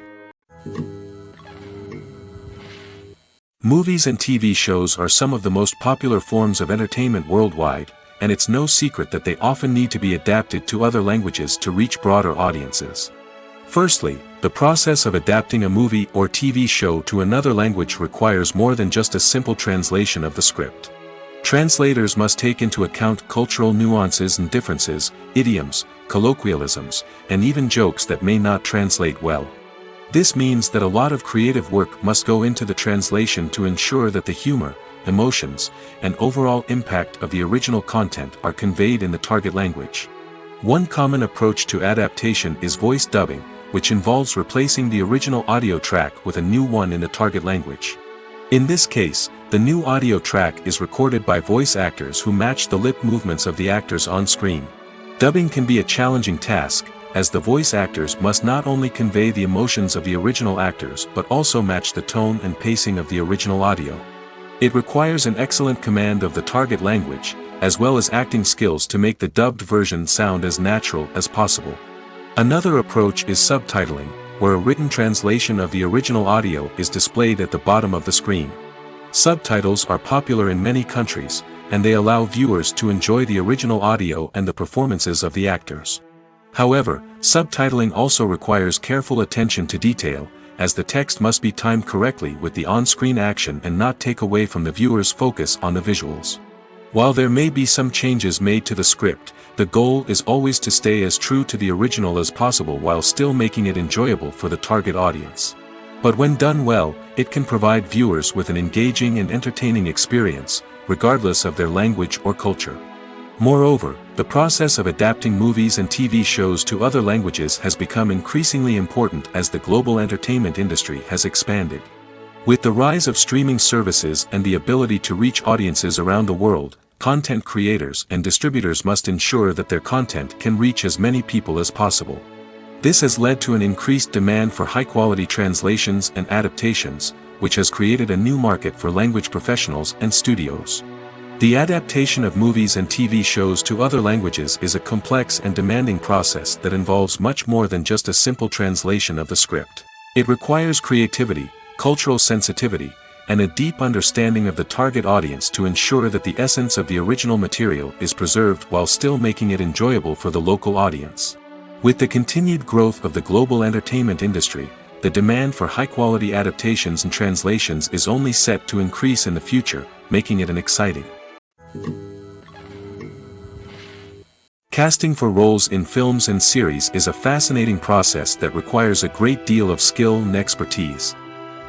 Movies and TV shows are some of the most popular forms of entertainment worldwide, and it's no secret that they often need to be adapted to other languages to reach broader audiences. Firstly, the process of adapting a movie or TV show to another language requires more than just a simple translation of the script. Translators must take into account cultural nuances and differences, idioms, colloquialisms, and even jokes that may not translate well. This means that a lot of creative work must go into the translation to ensure that the humor, emotions, and overall impact of the original content are conveyed in the target language. One common approach to adaptation is voice dubbing, which involves replacing the original audio track with a new one in the target language. In this case, the new audio track is recorded by voice actors who match the lip movements of the actors on screen. Dubbing can be a challenging task, as the voice actors must not only convey the emotions of the original actors but also match the tone and pacing of the original audio. It requires an excellent command of the target language, as well as acting skills to make the dubbed version sound as natural as possible. Another approach is subtitling, where a written translation of the original audio is displayed at the bottom of the screen. Subtitles are popular in many countries, and they allow viewers to enjoy the original audio and the performances of the actors. However, subtitling also requires careful attention to detail, as the text must be timed correctly with the on-screen action and not take away from the viewer's focus on the visuals. While there may be some changes made to the script, the goal is always to stay as true to the original as possible while still making it enjoyable for the target audience. But when done well, it can provide viewers with an engaging and entertaining experience, regardless of their language or culture. Moreover, the process of adapting movies and TV shows to other languages has become increasingly important as the global entertainment industry has expanded. With the rise of streaming services and the ability to reach audiences around the world, content creators and distributors must ensure that their content can reach as many people as possible. This has led to an increased demand for high-quality translations and adaptations, which has created a new market for language professionals and studios. The adaptation of movies and TV shows to other languages is a complex and demanding process that involves much more than just a simple translation of the script. It requires creativity, cultural sensitivity, and a deep understanding of the target audience to ensure that the essence of the original material is preserved while still making it enjoyable for the local audience. With the continued growth of the global entertainment industry, the demand for high-quality adaptations and translations is only set to increase in the future, making it an exciting. Casting for roles in films and series is a fascinating process that requires a great deal of skill and expertise.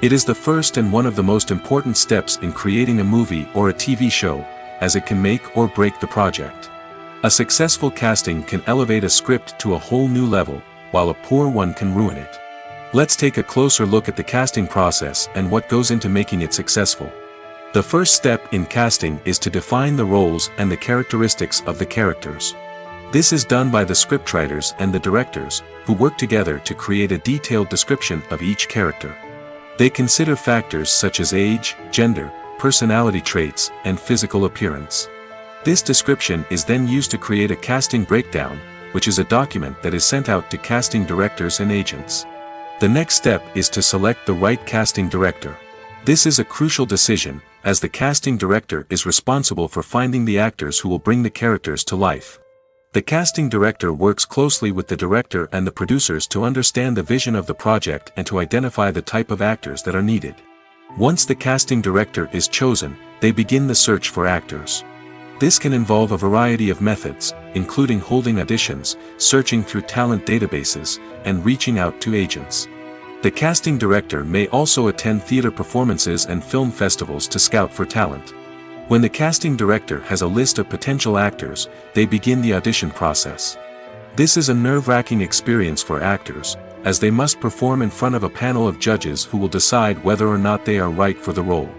It is the first and one of the most important steps in creating a movie or a TV show, as it can make or break the project. A successful casting can elevate a script to a whole new level, while a poor one can ruin it. Let's take a closer look at the casting process and what goes into making it successful. The first step in casting is to define the roles and the characteristics of the characters. This is done by the scriptwriters and the directors, who work together to create a detailed description of each character. They consider factors such as age, gender, personality traits, and physical appearance. This description is then used to create a casting breakdown, which is a document that is sent out to casting directors and agents. The next step is to select the right casting director. This is a crucial decision, as the casting director is responsible for finding the actors who will bring the characters to life. The casting director works closely with the director and the producers to understand the vision of the project and to identify the type of actors that are needed. Once the casting director is chosen, they begin the search for actors. This can involve a variety of methods, including holding auditions, searching through talent databases, and reaching out to agents. The casting director may also attend theater performances and film festivals to scout for talent. When the casting director has a list of potential actors, they begin the audition process. This is a nerve-wracking experience for actors, as they must perform in front of a panel of judges who will decide whether or not they are right for the role.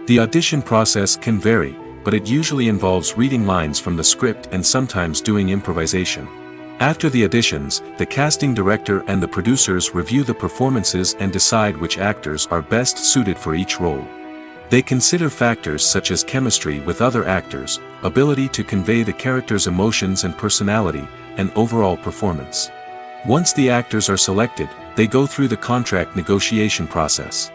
The audition process can vary, but it usually involves reading lines from the script and sometimes doing improvisation. After the auditions, the casting director and the producers review the performances and decide which actors are best suited for each role. They consider factors such as chemistry with other actors, ability to convey the character's emotions and personality, and overall performance. Once the actors are selected, they go through the contract negotiation process.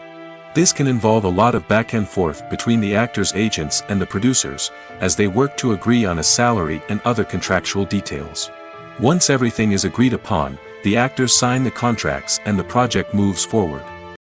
This can involve a lot of back and forth between the actors' agents and the producers, as they work to agree on a salary and other contractual details. Once everything is agreed upon, the actors sign the contracts and the project moves forward.